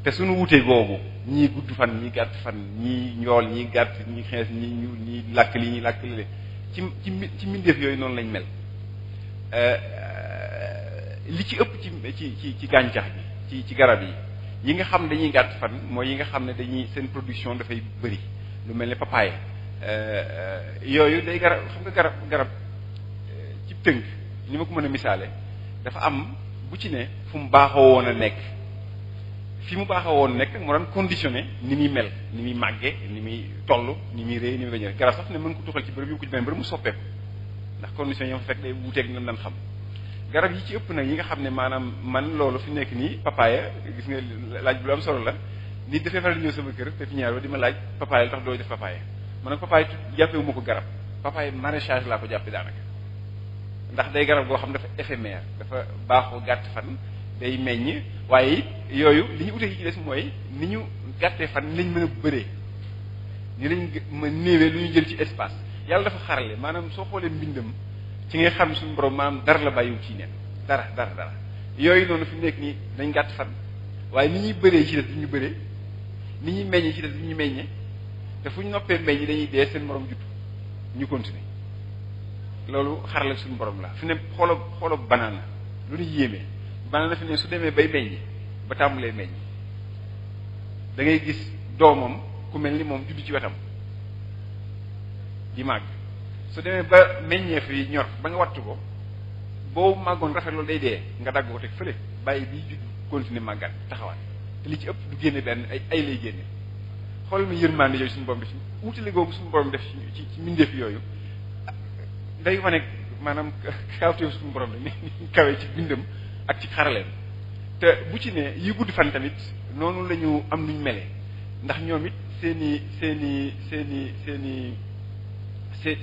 te suñu wutee googu ñii gudd fan ñii gàtt fan ñii njool ñii gàtt ñii xees ñii ñuul ñii làkk li ñii làkk li ci mbindeef yooyu noonu lañ mel li ci ëpp ci gàncax gi ci garab yi nga xam dañuy gàtt fan mooy yi nga xam ne dañuy seen production dafay bëri lu mel ne papaye yooyu day garab xam nga garab ci tënk ni ma ko mën a misaale dafa am bu ci ne fu mu baaxoo woon a nekk fi mu baaxoo woon nekk moo daan conditionné ni muy mel ni muy màgge ni muy toll ni muy rëy ni muy bañ garab sax ne mën ko tuxal ci bërëb yu ko ci benn bërëb mu soppeeku ndax condition yi ma fa fekk day wuuteeg nan daan xam garab yi ci ëpp nag yi nga xam ne maanaam man loolu fi nekk nii papaaya gis nga laaj bu lu am solo la nit dafay faral di ñëw sama kër pépinière ba di ma laaj papaaya lu tax doo def papaaya man nag papaaya jàppewu ma ko garab papaaya maraîchage laa ko jàppe daanaka ndax day garab goo xam dafa éphémère dafa baaxoo gàtt fan day meññ waaye it yooyu li ñu utee yi ci des mooy ni ñu gàttee fan ni lañ mën a bëree ni lañ ma néewee lu ñu jël ci espace yàlla dafa xarale maanaam soo xoolee mbindam ci ngay xam suñu borom maanaam dara la bàyyiwu ci neen dara yooyu noonu fi nekk nii dañ gàtt fan waaye ni ñuy bëree ci des du ñu bëree ni ñuy meññee ci des du ñu meññee te fu ñu noppee meññ dañuy dee seen morom judd ñu continuer loolu xarale suñu borom la fi ne xoolo banaana lu ñu yéemee banaana fi ne su demee bay meññ ba tàmbalee meññ da ngay gis doomam ku mel ni moom judd ci wetam di màgg su demee ba meññeef yi ñor ba nga wattu ko boobu màggoon rafet loolu day dee nga dagg ko teg fële bàyyi bi judd continuer màggat taxawaat te li ci ëpp du génne benn ay lay génne xoolal ma yërmande yooyu suñu borom def ci wutale googu suñu borom def ci mbindeef yooyu day wane maanaam kawteefu suñu borom la ni kawee ci bindam ak ci xaraleen te bu ci ne yi gudd fan tamit noonu la ñu am nuñ melee ndax ñoom it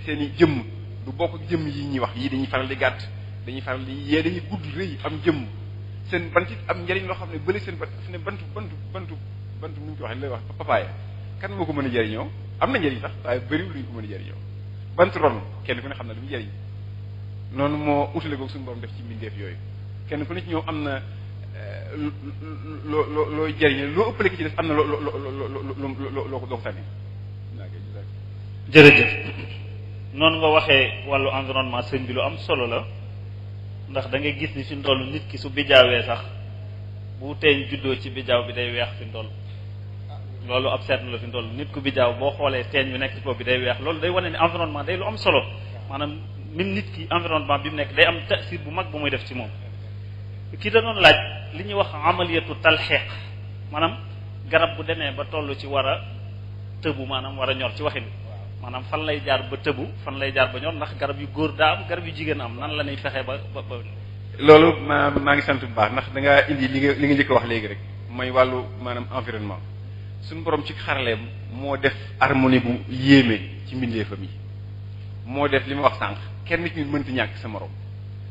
seeni jëmm du bokk ak jëmm yi ñuy wax yii dañuy faral di gàtt dañuy faral di yee dañuy gudd rëy am jëmm seen bant it am njariñ loo xam ne bële seen bant fi ne bantu bant nu ñu ko waxee lay wax papaaya kan moo ko mën a jëriñoo am na njëriñ sax waaye bëriwul lu ñu ko mën a jëriñoo bant ron kenn ku ne xam na lu mu jëriñ noonu moo utale ko suñu borom def ci mbindeef yooyu kenn ku ne ci ñoom am na loo jëriñ loo ëppale ki ci des am na loo ko tànni. jërëjëf noonu nga waxee wàllu environnement sëñ bi lu am solo la ndax da ngay gis ni fi mu toll nit ki su bijaawee sax bu teeñ juddoo ci bijaaw bi day weex fi mu toll loolu ab seetlu la fi mu toll nit ku bijaaw boo xoolee teeñ bi nekk ci bopp bi day weex loolu day wane ne environnement day lu am solo maanaam même nit ki environnement bi mu nekk day am tasir bu mag bu muy def ci moom. kii da doon laaj li ñuy wax amaliyatu talxiq maanaam garab bu demee ba toll ci war a tëbu maanaam war a ñor ci waxin maanaam fan lay jaar ba tëbu fan lay jaar ba ñor ndax garab yu góor daa am garab yu jigéen am nan la ñuy fexe ba. loolu maa ngi sant bu baax ndax da ngaa indi li nga njëkk a wax léegi rek mooy wàllu maanaam environnement suñu borom ci xaraleem moo def harmonie bu yéeme ci mbindeefam yi moo def li ma wax sànq kenn nit ñi mënti ñàkk sa morom.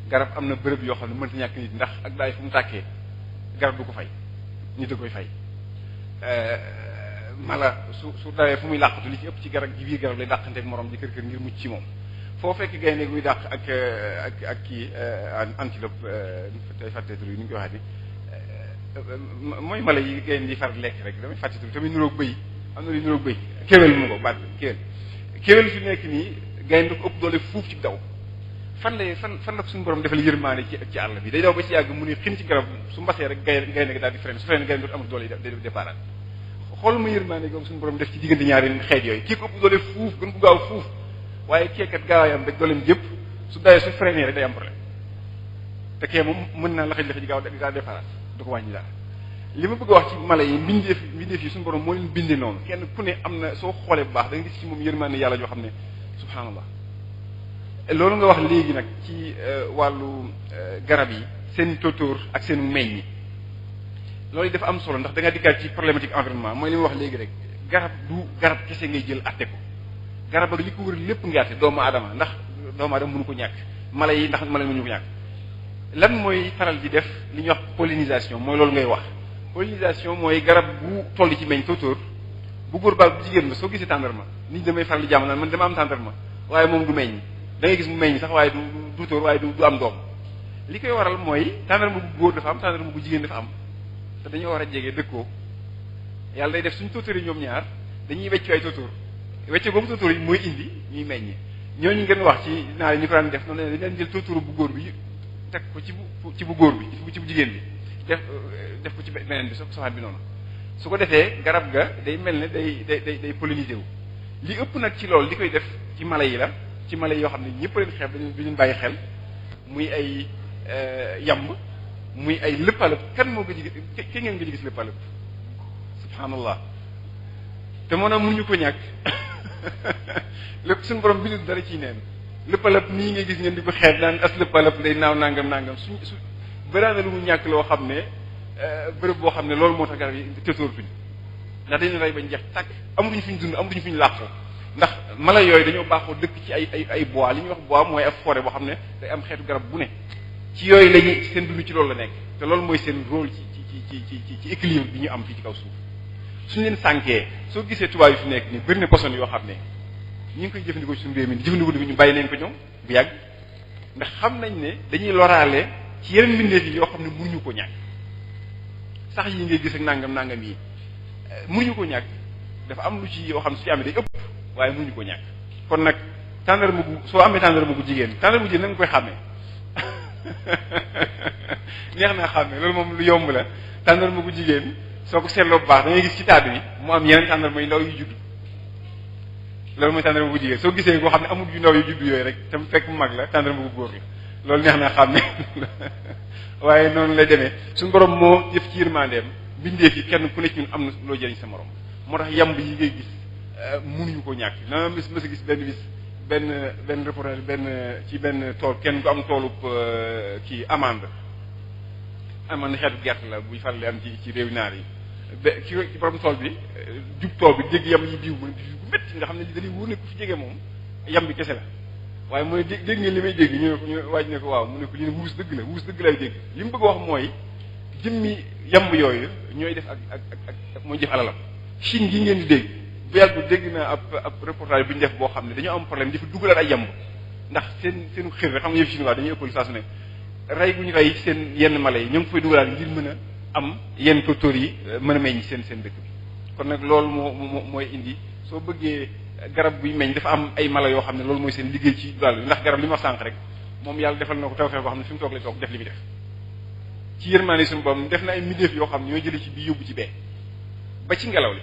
garab am na bërëb yoo xam ne mënta ñàkk nit ndax ak daay fu mu tàkkee garab du ko fay nit da koy fay mala su dawee fu muy làqatu li ci ëpp ci garab ji biir garab lay dàqanteeg morom ji kër kër ngir mucc ci moom foo fekk gaynde guy dàq ak kii antilope tey fàtte tur yi ni ñu koy waxee ni mooy mala yi gaynde di far lekk rek damay fàtte tur tamit niroog bëy am na lu niroog bëy kéwél mu ko baat kéwél fi nekk nii gaynde du ko ëpp doole fuuf ci daw fan la ko suñu borom defal yërmaane ci àll bi day daw ba ci yàgg mu ne xin ci garab su mbasee rek gaynde gi daal di frein su frein gaynde dootu amul doole yi day déparaat xool ma yërmaane googu suñu borom def ci diggante ñaari xeet yooyu kii ko ëpp doole fuuf gën ko gaaw fuuf waaye keekat gaawaayam rek dooleem jëpp su dawee su freiné rek day am problème te kee moom mën naa laxaj ji gaaw déparaat du ko wàññi dara li ma bëgg a wax ci mala yi mbindeef yi suñu borom moo leen bindee noonu kenn ku ne am na soo xoolee bu baax da nga gis ci moom yërmaane yàlla joo xam ne subhaanallah loolu nga wax léegi nag ci wàllu garab yi seen tóotóor ak seen meññ loolu dafa am solo ndax da nga dikkaat ci problématique environnement mooy li ma wax léegi rek garab du garab kese ngay jël atte ko garab ak li ko wër lépp nga atte doomu aadama ndax doomu aadama mënu ko ñàkk mala yi ndax mala yi mënu ko ñàkk lan mooy faral di def li ñuy wax pollinisation mooy loolu ngay wax pollinisation mooy garab bu toll ci meññ tóotóor bu góor baal bu jigéen ba soo gisee tàndarma nit damay faral di jàmm naan man dama am tàndarma waaye moom du meññ da ngay gis mu meññ sax waaye du tóor waaye du am doom li koy waral mooy tàndarma bu góor dafa am tàndarma bu jigéen dafa am te dañoo war a jege dëkkoo yàlla day def suñu tóotóor yi ñoom ñaar dañuy weccu ay tóotóor wecce boobu tóotóor yi mooy indi ñuy meññ ñooñu ngeen wax ci naar yi ñu ko daan def noonu dañ leen jël tóotóor bu góor bi teg ko ci bu góor bi ci bu jigéen bi def ko ci beneen bi soxaat bi noonu su ko defee garab ga day mel ne day polliniser wu li ëpp nag ci loolu li koy def ci mala yi la ci mala yoo xam ne ñëpp leen xeeb dañu leen bàyyi xel muy ay yamb muy ay lëppalëp kan moo gëj ki ngeen gëj gis lëppalëp subhanallah te moo naa mun ñu ko ñàkk lépp suñu borom bi dara ciy neen lëppalëp nii ngay gis ngeen di ko xeeb naan as lëppalëp day naaw nangam su bëraana lu mu ñàkk loo xam ne bërëb boo xam ne loolu moo tax garab yi tëtóortuñ ndax dañu rey bañ jeex tàkk amatuñu fi ñu dund amatuñu fi ñu làqoo ndax mala yooyu dañoo baaxoo dëkk ci ay bois li ñuy wax bois mooy ab forêt boo xam ne day am xeetu garab bu ne ci yooyu lañu seen dund ci loolu la nekk te loolu mooy seen rôle ci équilibre bi ñu am fii ci kaw suuf suñu leen sànkee soo gisee tubaab yi fi nekk ni bëri na poson yoo xam ne ñu ngi koy jëfandikoo ci suñu réew mi jëfandikoo ñu bàyyi nañ ko ñoom bu yàgg ndax xam nañ ne dañuy loraale ci yeneen mbindeef yi yoo xam ne mënuñu ko ñàkk sax yi ngay gis ak nangam yi mënuñu ko ñàkk dafa am lu ci yoo xam ne su ci amee day ëpp waaye mënuñu ko ñàkk kon nag tàndarma gu soo amee tàndarma gu jigéen tàndarma gu jigéen na nga koy xàmmee neex naa xàmmee loolu moom lu yomb la tàndarma gu jigéen soo ko seetloo bu baax da ngay gis ci taat bi mu am yeneen tàndarma yu ndaw yu judd loolu mooy tàndarma gu jigéen soo gisee koo xam ne amul yu ndaw yu judd yooyu rek te mu fekk mu mag la tàndarma gu góor la loolu neex naa xàmmee waaye noonu lay demee suñu borom moo jëf ci yërmandeem bindeef yi kenn ku nekk ñun am na loo jëriñ sa morom moo tax yamb yi ngay gis mënuñu ko ñàkk na ma sa gis benn reportage ci benn tool kenn ku am toolub kii amande xeetu gerte la buy faral di am ci réew naar yi ci borom tool bi jub tool bi dégg yam yi diw mu ne diw bu métti nga xam ne li dañuy wóor ne ku fi jege moom yam bi kese la waaye mooy dégg ngeen li may dégg ñu waaj ne ko waaw mu ne ko li ne wuus dëgg lay dégg li mu bëgg wax mooy jëmmi yamb yooyu ñooy def ak mooy jëf alalam Chine gi ngeen di dégg bu yàgg dégg naa ab reportage bu ñu def boo xam ne dañoo am problème di fa dugalaat ay yamb ndax seen xër rek xam nga yëf chinois dañuy ëppal saa su ne rey gu ñu rey seen yenn mala yi ñoo ngi fay dugalaat ngir mën a am yenn tóor yi mën a meññ seen dëkk bi kon nag loolu mooy indi soo bëggee garab buy meññ dafa am ay mala yoo xam ne loolu mooy seen liggéey ci wàll bi ndax garab li ma wax sànq rek moom yàlla defal na ko tawfeex boo xam ne fi mu toog lay toog def li muy def ci yërmaande suñu borom def na ay mbindeef yoo xam ne ñooy jëlee ci bii yóbbu ci bee ba ci ngelaw li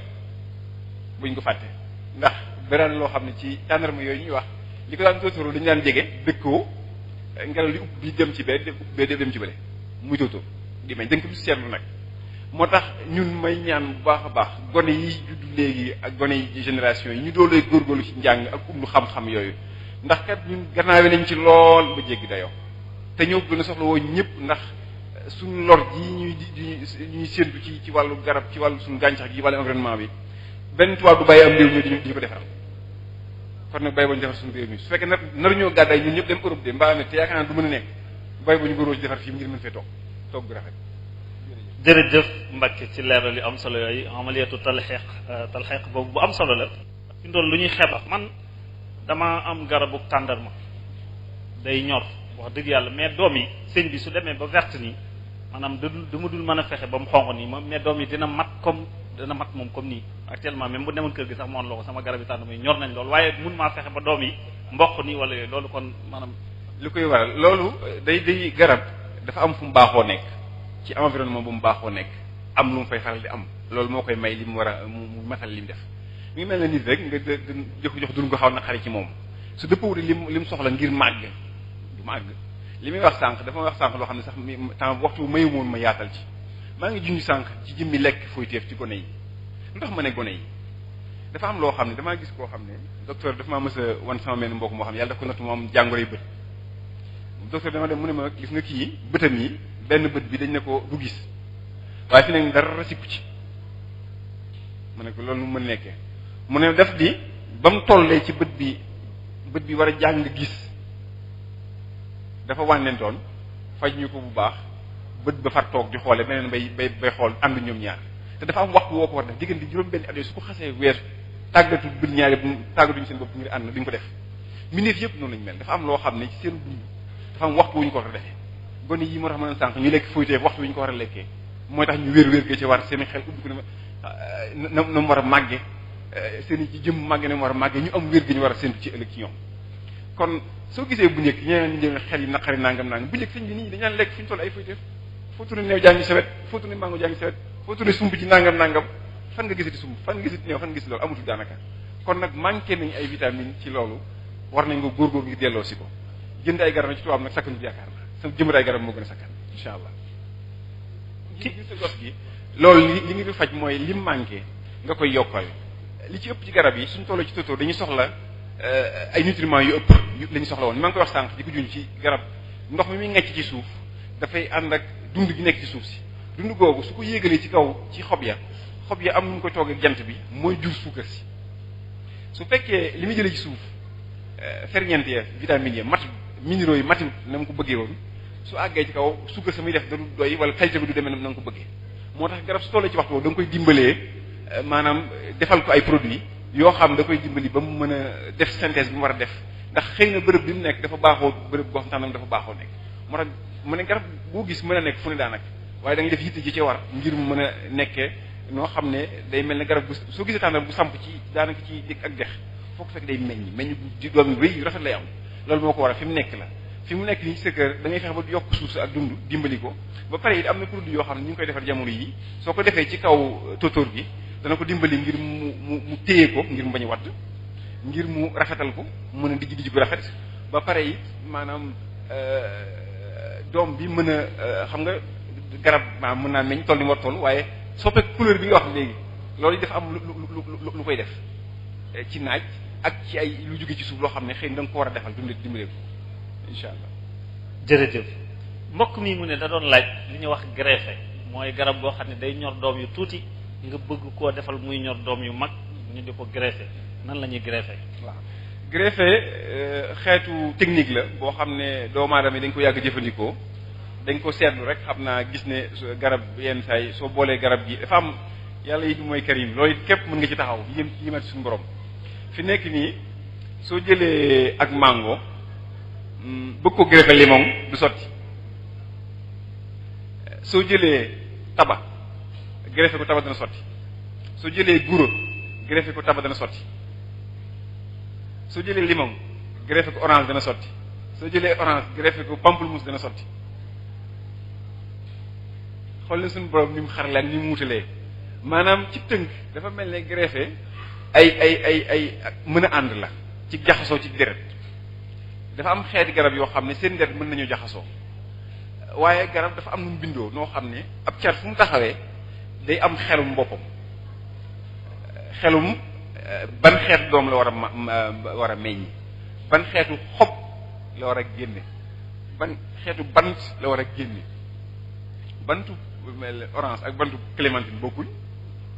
buñ ko fàtte ndax beraan loo xam ne ci tàndarma yooyu ñuy wax li ko daan tóotóoroo dañu daan jege dëkkoo ngelaw li upp bi dem ci bee upp bee dem ci bële muy tóotóor di meñ dënk bi su seetlu nag moo tax ñun may ñaan bu baax a baax gone yi juddu léegi ak gone yi génération yi ñu doolee góorgóorlu ci njàng ak lu xam-xam yooyu ndax kat ñun gannaawe nañ ci lool ba jéggi dayoo te ñoo gën a soxla woo ñëpp ndax suñu lor ji ñuy séntu ci wàllu garab ci wàllu suñu gàncax gi wàllu environnement bi benn tubaab du bàyyi am réew mi diñu ko defaral kon nag bàyyi ba ñu defar suñu réew mi su fekkee naruñoo gàddaay ñun ñëpp dem Europe de mbaa amee te yaakaar naa du mën a nekk bàyyi ba ñu góoroo ci defar fii ngir mën fee toog bu rafet. jërëjëf Mbacke ci leeral yu am solo yooyu amaliyatu talxeeq boobu bu am solo la fi ndool lu ñuy xeeba man dama am garabu tàndarma day ñor wax dëgg yàlla mais doom yi sëñ bi su demee ba verte nii maanaam dama dul mën a fexe ba mu xonq nii mais doom yi dina mat moom comme nii actuellement même bu demoon kër gi sax moon la ko sama garab yi tàndarma yi ñor nañ loolu waaye mun maa fexe ba doom yi mboq nii wala yooyu loolu kon maanaam li koy waral loolu day garab dafa am fu mu baaxoo nekk ci environnement bu mu baaxoo nekk am lu mu fay faral di am loolu moo koy may li mu war a mu matal li mu def mi ngi mel ne nit rek nga jox dun ko xaw na xari ci moom su dëppawut li mu soxla ngir màgg du màgg li muy wax sànq dafa wax sànq loo xam ne sax temps waxtu mayu moon ma yaatal ci maa ngi junj sànq ci jëmmi lekk fooy teef ci gone yi lu tax ma ne gone yi dafa am loo xam ne damaa gis koo xam ne docteur dafa maa mës a wan sama mel mbokk moo xam ne yàlla daf ko nattu moom jàngoroy bët docteur dama dem mu ne ma gis nga kii bëtam yi benn bët bi dañ ne ko du gis waaye fi ne dara sikku ci mu ne ko loolu mu mën nekkee mu ne def di ba mu tollee ci bët bi war a jàng gis dafa wànnentoon faj ñu ko bu baax bët ba far toog di xoole beneen bay xool ànd ñoom ñaar te dafa am waxtu woo ko war def diggante juróom-benn at su ko xasee weesu tàggatu bët ñaari tàggatuñu seen bopp ngir ànd duñ ko def mbindeef yëpp noonu lañu mel dafa am loo xam ne ci seen dund dafa am waxtu wu ñu ko war a defee gone yi moo tax mën a sànq ñu lekk fuyteef waxtu wu ñu ko war a lekkee mooy tax ñu wér ga ci war seen xel ubbi ko na mu war a màgge seen ci jëm màgge na mu war a màgge ñu am wér gi ñu war a séntu ci ëllëg ci ñoom kon soo gisee bu njëkk ñeneen ñi xel yi naqari nangam bu njëkk sëñ bi nit ñi dañu daan lekk fi ñu toll ay fuyteef foo tourné neew jaa ngi sawet foo tourné mango jaa ngi sawet foo tourné sumb ci nangam fan nga gisati sumb fan nga gisati neew fan nga gis loolu amatul daanaka kon nag manqué nañu ay vitamines ci loolu war nañ ko góorgóor gi delloo si ko jënd ay garab ci tubaab nag sakkanut yaakaar na sama jëmbat ay garab moo gën a sakkan insha allah gis sa gos gi loolu li ngi fi faj mooy lim manqué nga koy yokkal li ci ëpp ci garab yi suñ tolloo ci tóotóor dañuy soxla ay nutriments yu ëpp la ñu soxla woon maa ngi koy wax sànq di ko juñ ci garab ndox mi muy ngecc ci suuf dafay ànd ak dund gi nekk ci suuf si dund googu su ko yéegalee ci kaw ci xob ya am nu mu koy toogee jant bi mooy jur suukar si su fekkee li muy jëlee ci suuf ferñeent ya vitamines ya mat minéraux yi mati na mu ko bëggee woon su àggee ci kaw suukar sa muy def da du doy wala qualité bi du demee na nga ko bëggee moo tax garab su tollee ci waxtu boobu da nga koy dimbalee maanaam defal ko ay produits yoo xam da koy dimbali ba mu mën a def synthèse bi mu war a def ndax xëy na bërëb bi mu nekk dafa baaxoo bërëb boo xam ne dafa baaxoo nekk moo tax mu ne garab boo gis mën a nekk fu ne daanaka waaye da ngay def yitte ji ci war ngir mu mën a nekkee noo xam ne day mel ne garab bu soo gisee tàndar bu samp ci daanaka ci dëkk ak dex foo ko fekk day meññ di doom yu rëy yu rafet lay am loolu moo ko war a fi mu nekk la fi mu nekk nii ci sa kër da ngay fexe ba yokk suuf sa ak dund dimbali ko ba pare it am na produit yoo xam ne ñu ngi koy defar jamono yi soo ko defee ci kaw tóotóor gi dana ko dimbali ngir mu téye ko ngir mu bañ a wadd ngir mu rafetal ko mën a dijj gu rafet ba pare it maanaam doom bi mën a xam nga garab maanaam mën naa meññ toll ni war toll waaye soppeeku couleur bi nga wax léegi loolu dafa am lu koy def ci naaj ak ci ay lu jóge ci suuf loo xam ne xëy na da nga ko war a defal dimbale ko incha allah. jërëjëf mbokk mi mu ne da doon laaj li ñuy wax greffé mooy garab boo xam ne day ñor doom yu tuuti nga bëgg koo defal muy ñor doom yu mag ñu di ko greffé nan la ñuy greffé. waaw greffé xeetu technique la boo xam ne doomu aadama yi dañ ko yàgg jëfandikoo dañ ko seetlu rek xam naa gis ne garab yenn saa yi soo boolee garab gi dafa am yàlla yi mooy karim loolu képp mën nga ci taxaw yémat suñu borom fi nekk nii soo jëlee ak mango bëgg ko greffé limon du sotti soo jëlee taba greffé ko taba dana sotti soo jëlee guro greffé ko taba dana sotti soo jëlee limon greffé ko orange dana sotti soo jëlee orange greffé ko pamplemousse dana sotti xool leen suñu borom ni mu xarale ak ni mu wutalee maanaam ci tënk dafa mel ne greffé ay mën a ànd la ci jaxasoo ci deret dafa am xeeti garab yoo xam ne seen deret mën nañu jaxasoo waaye garab dafa am nu mu bindoo noo xam ne ab car fu mu taxawee day am xelum boppam xelum ban xeetu doom la war a meññ ban xeetu xob la war a génne ban xeetu bant la war a génne bantu orange ak bantu clémentine bokkuñ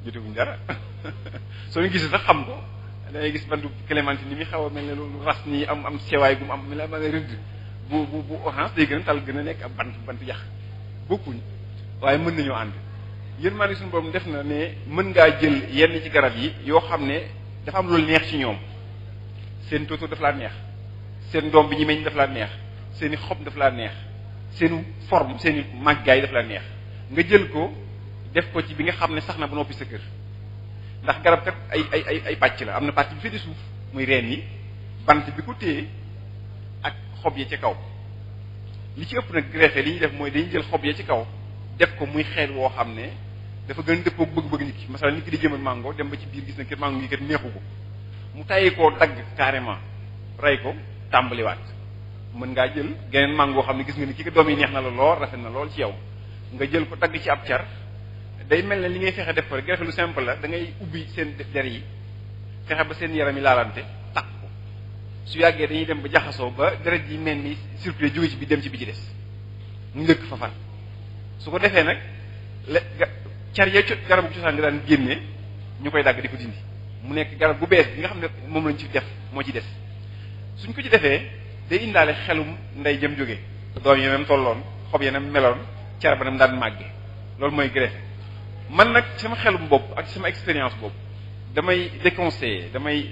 jotewuñ dara soo ñu gisee sax xam ko da ngay gis bantu clémentine ni muy xaw a mel ne lu ras nii am sewaay gu mu am mi la ma rëdd bu orange day gën a tal gën a nekk ab bant yax bokkuñ waaye mën nañoo ànd yéen maa ngi suñu borom def na ne mën ngaa jël yenn ci garab yi yoo xam ne dafa am loolu neex ci ñoom seen tóotóor daf laa neex seen doom bi ñu meññ daf laa neex seen i xob daf laa neex seenu forme seen i màggaay daf laa neex nga jël ko def ko ci bi nga xam ne sax na ba noppi sa kër ndax garab kat ay pàcc la am na pàcc bi féete suuf muy reen yi bant bi ko téye ak xob ya ci kaw li ci ëpp nag greffé li ñuy def mooy dañuy jël xob ya ci kaw def ko muy xeet woo xam ne dafa gën dëppoo bëgg-bëgg nit ki masalan nit ki di jëmal mango dem ba ci biir gis na kër mango ngi kat neexu ko mu tàyyi koo dagg carrément rey ko tàmbaliwaat mën ngaa jël geneen mango xam ne gis nga ni kii ko doom yi neex na la lool rafet na lool ci yow nga jël ko dagg ci ab car day mel ne li ngay fexe def ko rek greffé lu simple la da ngay ubbi seen der yi fexe ba seen yaram yi laalante takk ko su yàggee dañuy dem ba jaxasoo ba deret yi mel ni circulé jóge ci bi dem ci bi ci des mu njëkk fa far su ko defee nag car ya garabu cosaan nga daan génnee ñu koy dagg di ko dindi mu nekk garab bu bees bi nga xam ne moom lañ ci def moo ci des suñ ko ci defee day indaale xelum nday jëm jóge doom yeneen tolloon xob yeneen meloon car ba nam daan màgge loolu mooy greffé man nag sama xelum bopp ak sama expérience bopp damay déconseiller damay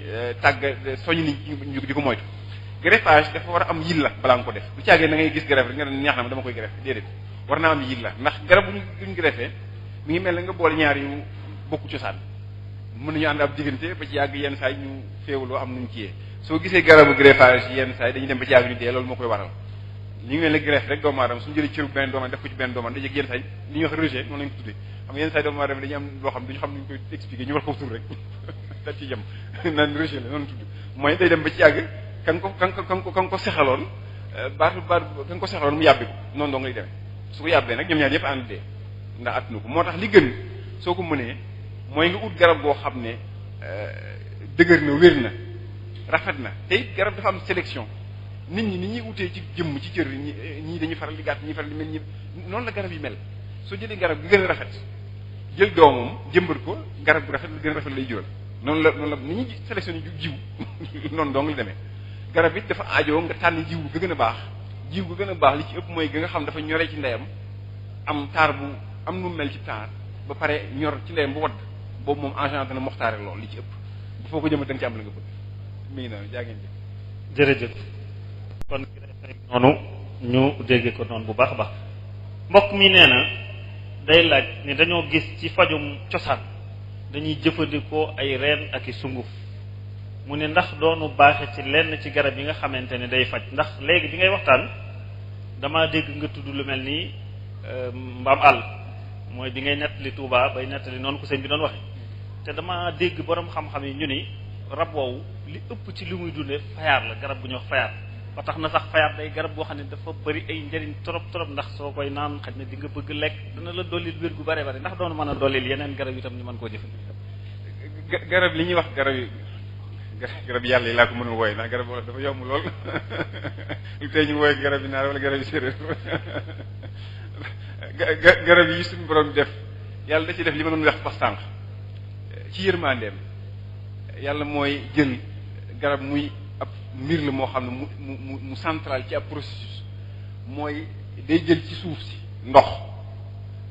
soñu nit ñi di ko moytu greffage dafa war a am yilla balaa nga ko def du caagee na ngay gis greffe rek nga ne neex na ma dama koy greffe déedéet war naa am yilla ndax garab buñ greffé mi ngi mel ne nga boole ñaar yu bokku cosaan mën nañu ànd ab diggante ba ci yàgg yenn saa yi ñu féewuloo am nuñ ciyee soo gisee garabu greffage yenn saa yi dañuy dem ba ci yàgg ñu dee loolu moo koy waral li ngi mel ne greffe rek doomu aadama suñu jëlee cëru benn doomu def ko ci benn doomu da jëg yenn saa yi li ñuy wax rejet noonu lañ ko tuddee xam yenn saa yi doomu aadama dañuy am loo xam duñu xam nuñ koy expliquer ñu war ko tur rek da ci jëm naan rejet la noonu tudd mooy day dem ba ci yàgg kan ko sexaloon baatu kan ko sexaloon mu yàbbi ko noonu doo ngay demee su ko yàbbee nag ñoom ñaar yëpp ànd dee ndax at nu ko moo tax li gën soo ko mënee mooy nga ut garab goo xam ne dëgër na wér na rafet na te it garab dafa am sélection nit ñi ni ñuy utee ci jëmm ci cër ñii dañuy faral di gàtt ñii faral di mel ñi noonu la garab yi mel soo jëlee garab gi gën a rafet jël doomam jëmbat ko garab bu rafet lu gën a rafet lay jural noonu la ni ñuy sélectionné jiw noonu dong la demee garab it dafa aajoo nga tànn jiw ga gën a baax jiw ga gën a baax li ci ëpp mooy ga nga xam dafa ñoree ci ndeyam am taar bu am nu mel ci taar ba pare ñor ci ndeyam bu wadd boobu moom en général dana moxtaare lool li ci ëpp bu foo ko jëma da nga ci am la nga bëgg mi ngi noonu jaa ngeen jërëjëf kon noonu ñu dégg ko noonu bu baax a baax mbokk mi nee na day laaj ni dañoo gis ci fajum cosaan dañuy jëfandikoo ay reen ak i sunguf mu ne ndax doonu baaxe ci lenn ci garab yi nga xamante ne day faj ndax léegi bi ngay waxtaan damaa dégg nga tudd lu mel ni mbaam àll mooy bi ngay nettali Touba bay nettali noonu ko sëñ bi doon waxe te dama dégg borom xam-xam yi ñu ni rab woowu li ëpp ci li muy dundee fayaar la garab bu ñuy wax fayaar ba tax na sax fayaar day garab boo xam ne dafa bëri ay njëriñ trop trop ndax soo koy naan xaj na di nga bëgg lekk dana la dollil wér gu bare bare ndax doonu mën a dollil yeneen garab itam ñu mën koo jëfandikoo. garab li ñuy wax garab yàlla yi laa ko mën a wooye ndax garab wala dafa yomb lool lu tey ñu wooye garab yi naar wala garab yi séeréer garab yi suñu borom def yàlla da ci def li ma doon wax pas sànq ci yërmandeem yàlla mooy jël garab muy ab mbir la moo xam ne mu central ci ab processus mooy day jël ci suuf si ndox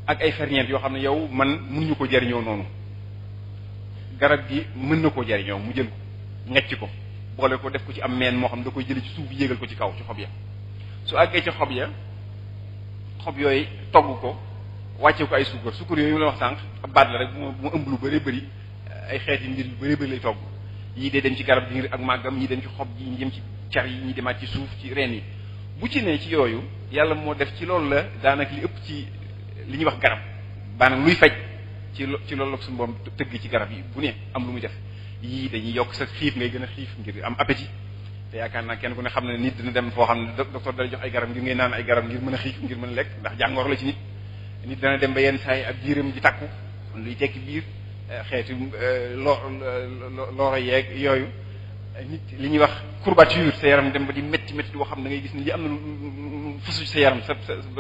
ak ay ferñeent yoo xam ne yow man mënuñu ko jariñoo noonu garab gi mën na koo jariñoo mu jël ko ngecc ko boole ko def ko ci am meen moo xam ne da koy jële ci suuf yéegal ko ci kaw ci xob ya su àggee ci xob ya xob yooyu togg ko wàcce ko ay suukar yooyu la wax sànq ab baat la rek bu ma ëmb lu bëree bëri ay xeeti mbir yu bëree bëri lay togg yii day dem ci garab gi ak màggam yii dem ci xob yi ñi dem ci car yi ñi demaat ci suuf ci reen yi bu ci ne ci yooyu yàlla moo def ci loolu la daanaka li ëpp ci li ñuy wax garab maanaam luy faj ci loolu la suñu borom tëgg ci garab yi bu ne am lu muy def yii dañuy yokk sa xiif ngay gën a xiif ngir am appétit te yaakaar naa kenn ku ne xam ne nit dina dem foo xam ne docteur dala jox ay garab ngir ngay naan ay garab ngir mën a xiif ngir mën a lekk ndax jàngoor la ci nit dana dem ba yenn saa yi ak biiram di takku luy tekki biir xeeti looro yeeg yooyu nit li ñuy wax courbature sa yaram dem ba di métti boo xam ne da ngay gis ni li am na lu fasu sa yaram sa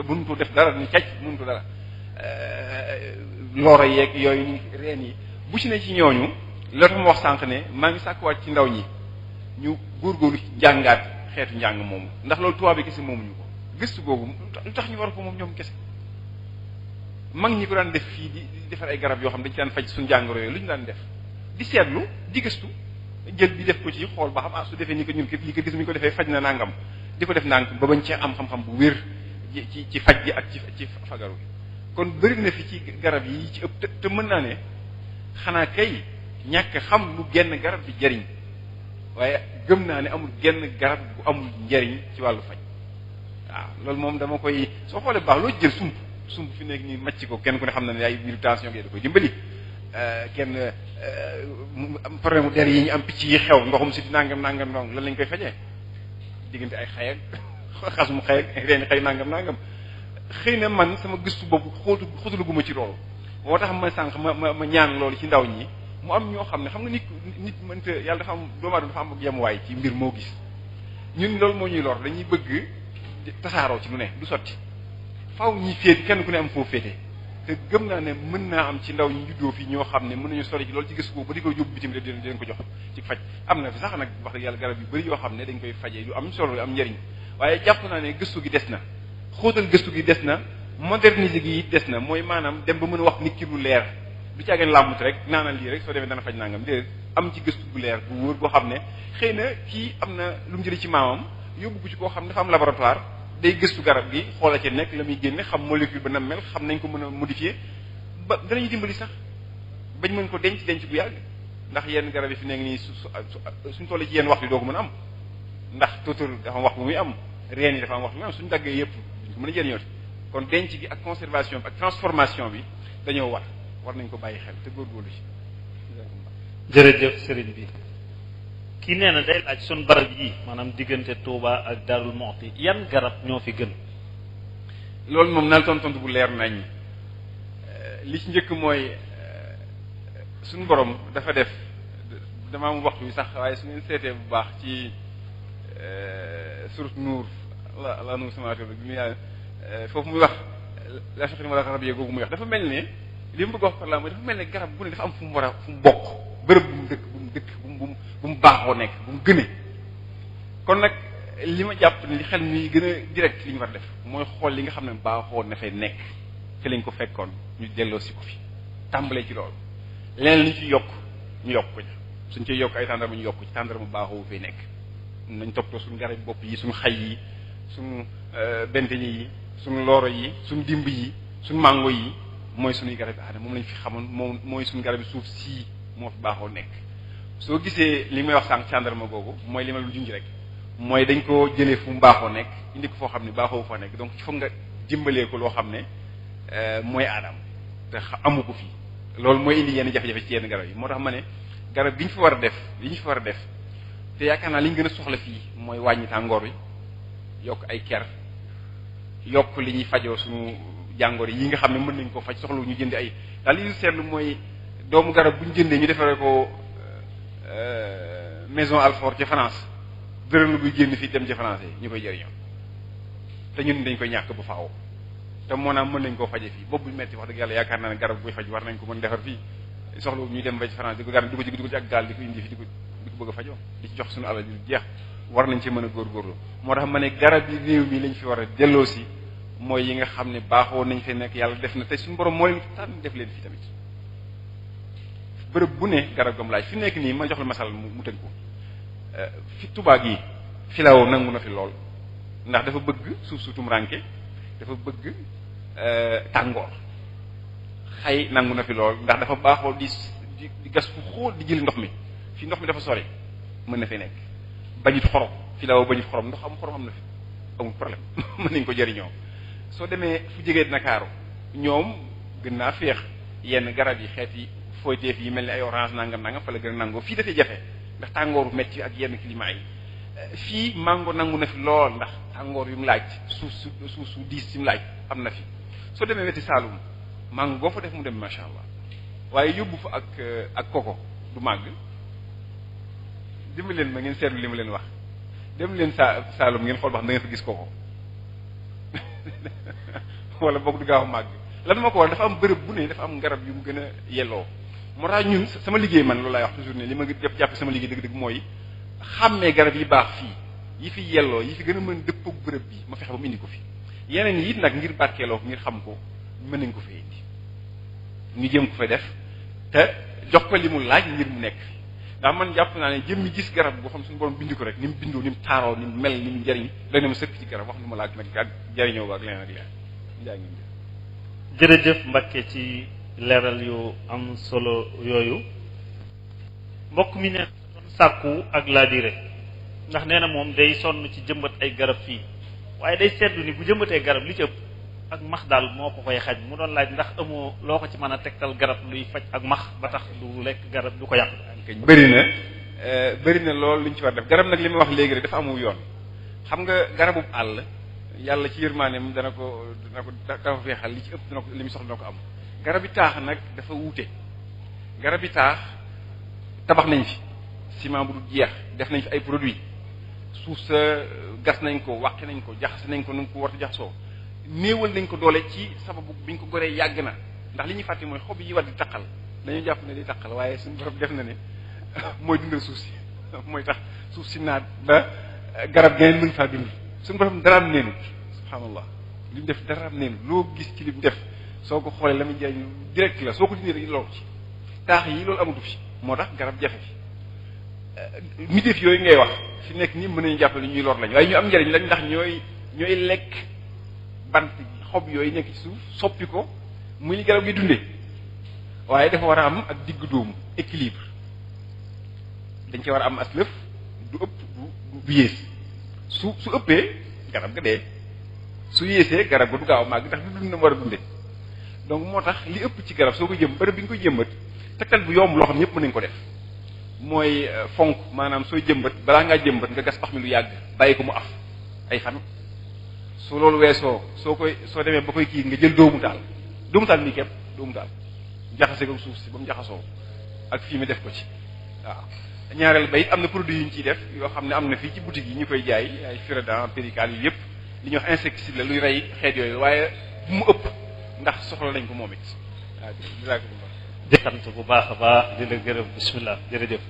mënutoo def dara ni càcc mënutoo dara looro yeeg yooyu ni reen yi bu ci ne ci ñooñu la tax ma wax sànq ne maa ngi sàkkuwaat ci ndaw ñi ñu góorgóorlu jàngaat xeetu njàng moomu ndax loolu tubaab bi kese moomuñu ko gëstu googu lu tax ñu war ko moom ñoom kese mag ñi ko daan def fii di defar ay garab yoo xam dañ ci daan faj suñu jàngoro yooyu lu ñu daan def di seetlu di gëstu jël bi def ko ci xool ba xam su defee ni ko ñun kat li ko gis mi ko defee faj na nangam di ko def nangam ba bañ cee am xam-xam bu wér ci faj gi ak ci fagaru gi kon bëri na fi ci garab yi ci ëpp te mën naa ne xanaa kay ñàkk xam lu genn garab di jariñ waaye gëm naa ne amul genn garab bu amul njariñ ci wàllu faj waaw loolu moom dama koy soo xoolee baax loo jël sump fi nekk nii màcc ko kenn ku ne xam na ne ay biir tension gi da koy dimbali kenn problème mu der yi ñu am picc yi xew ndoxum si nangam lan lañ koy fajee diggante ay xay ak xasum xay ak reeni xay nangam xëy na man sama gëstu boobu xóotaluguma ci loolu moo tax ma sànq ma ñaan loolu ci ndaw ñi mu am ñoo xam ne xam nga nit mënta yàlla dafa am doomu aadama dafa am ak yemuwaay ci mbir moo gis ñun loolu moo ñuy lor dañuy bëgg tasaaroo ci lu ne du sotti faaw ñi féeti kenn ku ne am foo féete te gëm naa ne mën naa am ci ndaw ñi juddoo fi ñoo xam ne mën nañu sori ci loolu ci gëstu boobu ba di ko yóbbu bitim réew dinañ ko jox ci faj am na fi sax nag wax dëgg yàlla garab yu bari yoo xam ne dañ koy fajee lu am solo lu am njëriñ waaye jàpp naa ne gëstu gi des na xóotal gëstu gi des na moderniser gi des na mooy maanaam dem ba mën a wax nit ki lu leer du caageen làmbut rek naanal lii rek soo demee dana faj nangam déedéet am ci gëstu bu leer bu wóor boo xam ne xëy na kii am na lu mu jëlee ci maamam yóbbu ko ci koo xam ne dafa am laboratoire day gëstu garab gi xoola ci nekk la muy génne xam molécule ba na mel xam nañ ko mën a modifier ba danañu dimbali sax bañ mën ko denc bu yàgg ndax yenn garab yi fi nekk nii suñ tollee ci yenn waxtu doo ko mën a am ndax tóotóor dafa am wax bu muy am reen yi dafa am wax bu muy am suñu daggee yëpp duñ ko mën a jëriñooti kon denc gi ak conservation bi ak transformation bi dañoo war nañ ko bàyyi xel te góorgóorlu ci. jërëjëf sëriñ bi kii nee na day laaj sun barab yi maanaam diggante Touba ak Darou Moukhty yan garab ñoo fi gën. loolu moom naan tontu bu leer nañ li ci njëkk mooy suñu borom dafa def dama am waxtu wi sax waaye su ngeen seetee bu baax ci surat Nuur la nuur samawaati bi mu yàlla foofu muy wax la soxna wala garab yee googu muy wax dafa mel ne li mu bëgg wax par là mooy dafa mel ne garab bu ne dafa am fu mu war a fu mu bokk bërëb bu mu dëkk bu mu baaxoo nekk bu mu gënee kon nag li ma jàpp ni xel mi gën a direct li ñu war a def mooy xool li nga xam ne baaxoo na fay nekk ci lañ ko fekkoon ñu delloo si ko fi tàmbalee ci loolu leneen li ñu ci yokk ñu yokk ko suñ ciy yokk ay tàndarma ñu yokk ci tàndarma baaxoo fay nekk nañ toppatoo suñu garab bopp yi suñu xay yi suñu benteñi yi suñu looro yi suñu dimb yi suñu mango yi mooy suñuy garab yi moom lañ fi xamoon moom mooy suñu garab yi suuf sii moo fi baaxoo nekk soo gisee li may wax sànq tàndarma googu mooy li ma lu junj rek mooy dañ ko jëlee fu mu baaxoo nekk indi ko foo xam ne baaxoo fa nekk donc il faut nga dimbalee ko loo xam ne mooy aadam te amu ko fii loolu mooy indi yenn jafe-jafe ci yenn garab yi moo tax ma ne garab gi ñu fi war a def li ñu fi war a def te yaakaar naa li ñu gën a soxla fii mooy wàññi tàngoor wi yokk ay ker yokk li ñuy fajoo suñu jàngoor yi nga xam ne mën nañ ko faj soxla ñu jënd ay daal li ñu seetlu mooy doomu garab bu ñu jëndee ñu defaree ko maison Alfort ca France dërëm la buy génn fii dem ca France ñu koy jëriñoo te ñun dañ koy ñàkk bu faaw te moo naam mën nañ koo faje fii boobu bu metti wax dëgg yàlla yaakaar naa ne garab buy faj war nañ ko mën defar fii soxla ñuy dem ba ci France di ko garab di ko ci ak gaal di ko indi fi di ko bëgg a fajoo di ci jox suñu alal yu jeex war nañ ci mën a góorgóorlu moo tax ma ne garab yi réew mi lañ fi war a delloo si mooy yi nga xam ne baaxoo nañ fee nekk yàlla def na te suñu borom moo leen tànn def leen fi tamit bërëb bu ne garab gam laaj fi nekk nii ma jox la masal mu tënk ko fi Touba gi filao nangu na fi lool ndax dafa bëgg suuf su tumranke dafa bëgg tàngoor xay nangu na fi lool ndax dafa baaxoo di gas fu xóot di jëli ndox mi fi ndox mi dafa sori mën na fee nekk bañit xorom filao bañit xorom ndox am xorom am na fi amul problème mën nañ ko jëriñoo soo demee fu jegee Ndakaaru ñoom gën naa féex yenn garab yi xeet yi fooyteef yi mel ni ay orange nangam fa la gën a nangoo fii dafay jafe ndax tàngooru metti ak yenn climat yi fii mango nangu na fi lool ndax tàngoor yu mu laaj suuf su diis yu mu laaj am na fi soo demee weti Saalum mango boo fa def mu dem macha allah waaye yóbbu fa ak koko du màgg dimbali leen ma ngeen seetlu li ma leen wax dem leen Saalum ngeen xool ba xam da ngeen fa gis koko wala boog du gaaw a màgg lan moo ko war dafa am bërëb bu ne dafa am garab yu mu gën a yelloo moo tax ñun sama liggéey man loolu laay wax toujours ne li ma jàpp sama liggéey dëgg-dëgg mooy xàmmee garab yi baax fii yi fi yelloo yi fi gën a mën dëppook bërëb bi ma fexe ba mu indi ko fi yeneen yi it nag ngir barkeeloo ngir xam ko mën nañ ko fee indi ñu jëm ko fa def te jox ko li mu laaj ngir mu nekk fi ndax man jàpp naa ne jëm mi gis garab boo xam suñu borom bindi ko rek ni mu bindoo ni mu taaroo ni mu mel ni mu jariñ doy na ma sëkk ci garab wax nu ma laaj nag ak jariñoo ba ak leneen ak leneen njaa ngi jërëjëf Mbacke ci leeral yu am solo yooyu mbokk mi ne doon sàkku ak laabire ndax nee na moom day sonn ci jëmbat ay garab fii waaye day seetlu ni bu jëmbatee garab li ci ëpp ak max daal moo ko koy xaj mu doon laaj ndax amoo loo ko ci mën a tegtal garab luy faj ak max ba tax du lekk garab du ko yàq. bëri na loolu lu ñu ci war def garab nag li ma wax léegi rek dafa amul yoon xam nga garabub àll yàlla ci yërmaaneem dana ko dafa feexal li ci ëpp dana ko li mu soxla dana ko am garab yi taax nag dafa wuute garab yi taax tabax nañ fi ciment bu du jeex def nañ fi ay produits suuf sa gas nañ ko wàqi nañ ko jaxase nañ ko nu ko war a jaxasoo néewal nañ ko doole ci sababu biñ ko goree yàgg na ndax li ñuy fàtte mooy xob yi war di taqal dañu jàpp ne di taqal waaye suñu borom def na ne mooy dundal suuf si mooy tax suuf si naat ba garab geneen mën faa dund suñu borom daraam neenu subhaanallah li mu def daraam neenu loo gis ci li mu def soo ko xoolee la muy jariñ direct la soo ko dindee rek loolu ci taax yi loolu amatu fi moo tax garab jafe fi midéef yooyu ngay wax fi nekk nii mën nañu jàppale ñuy lor lañ waaye ñu am njariñ lañ ndax ñooy lekk bant xob yooyu nekk ci suuf soppi ko muy li garab gi dundee waaye dafa war a am ak digg dóomu équilibre dañ ci war a am aslëf du ëpp du yées su ëppee garab ga dee su yéesee garab ga du gaaw a màgg ndax du dund na mu war a dundee donc moo tax li ëpp ci garab soo ko jëm bërëb bi nga koy jëmbat tegtal bu yomb loo xam ñëpp mën nañ ko def mooy fonk maanaam sooy jëmbat balaa ngaa jëmbat nga gas pax mi lu yàgg bàyyi ko mu af ay fan su loolu weesoo soo demee ba koy kii nga jël doomu taal nii képp doomu taal jaxase ko suuf si ba mu jaxasoo ak fii mi def ko ci waaw ñaareel ba it am na produit yu ñu ciy def yoo xam ne am na fii ci boutique yi ñu koy jaay ay furadan pérical yu yëpp li ñuy wax insecticide la luy rey xeet yooyu waaye bu mu ëpp ndax soxla nañ ko moom it waaw sant bu baax a baax di la gërëm bismillah jërëjëf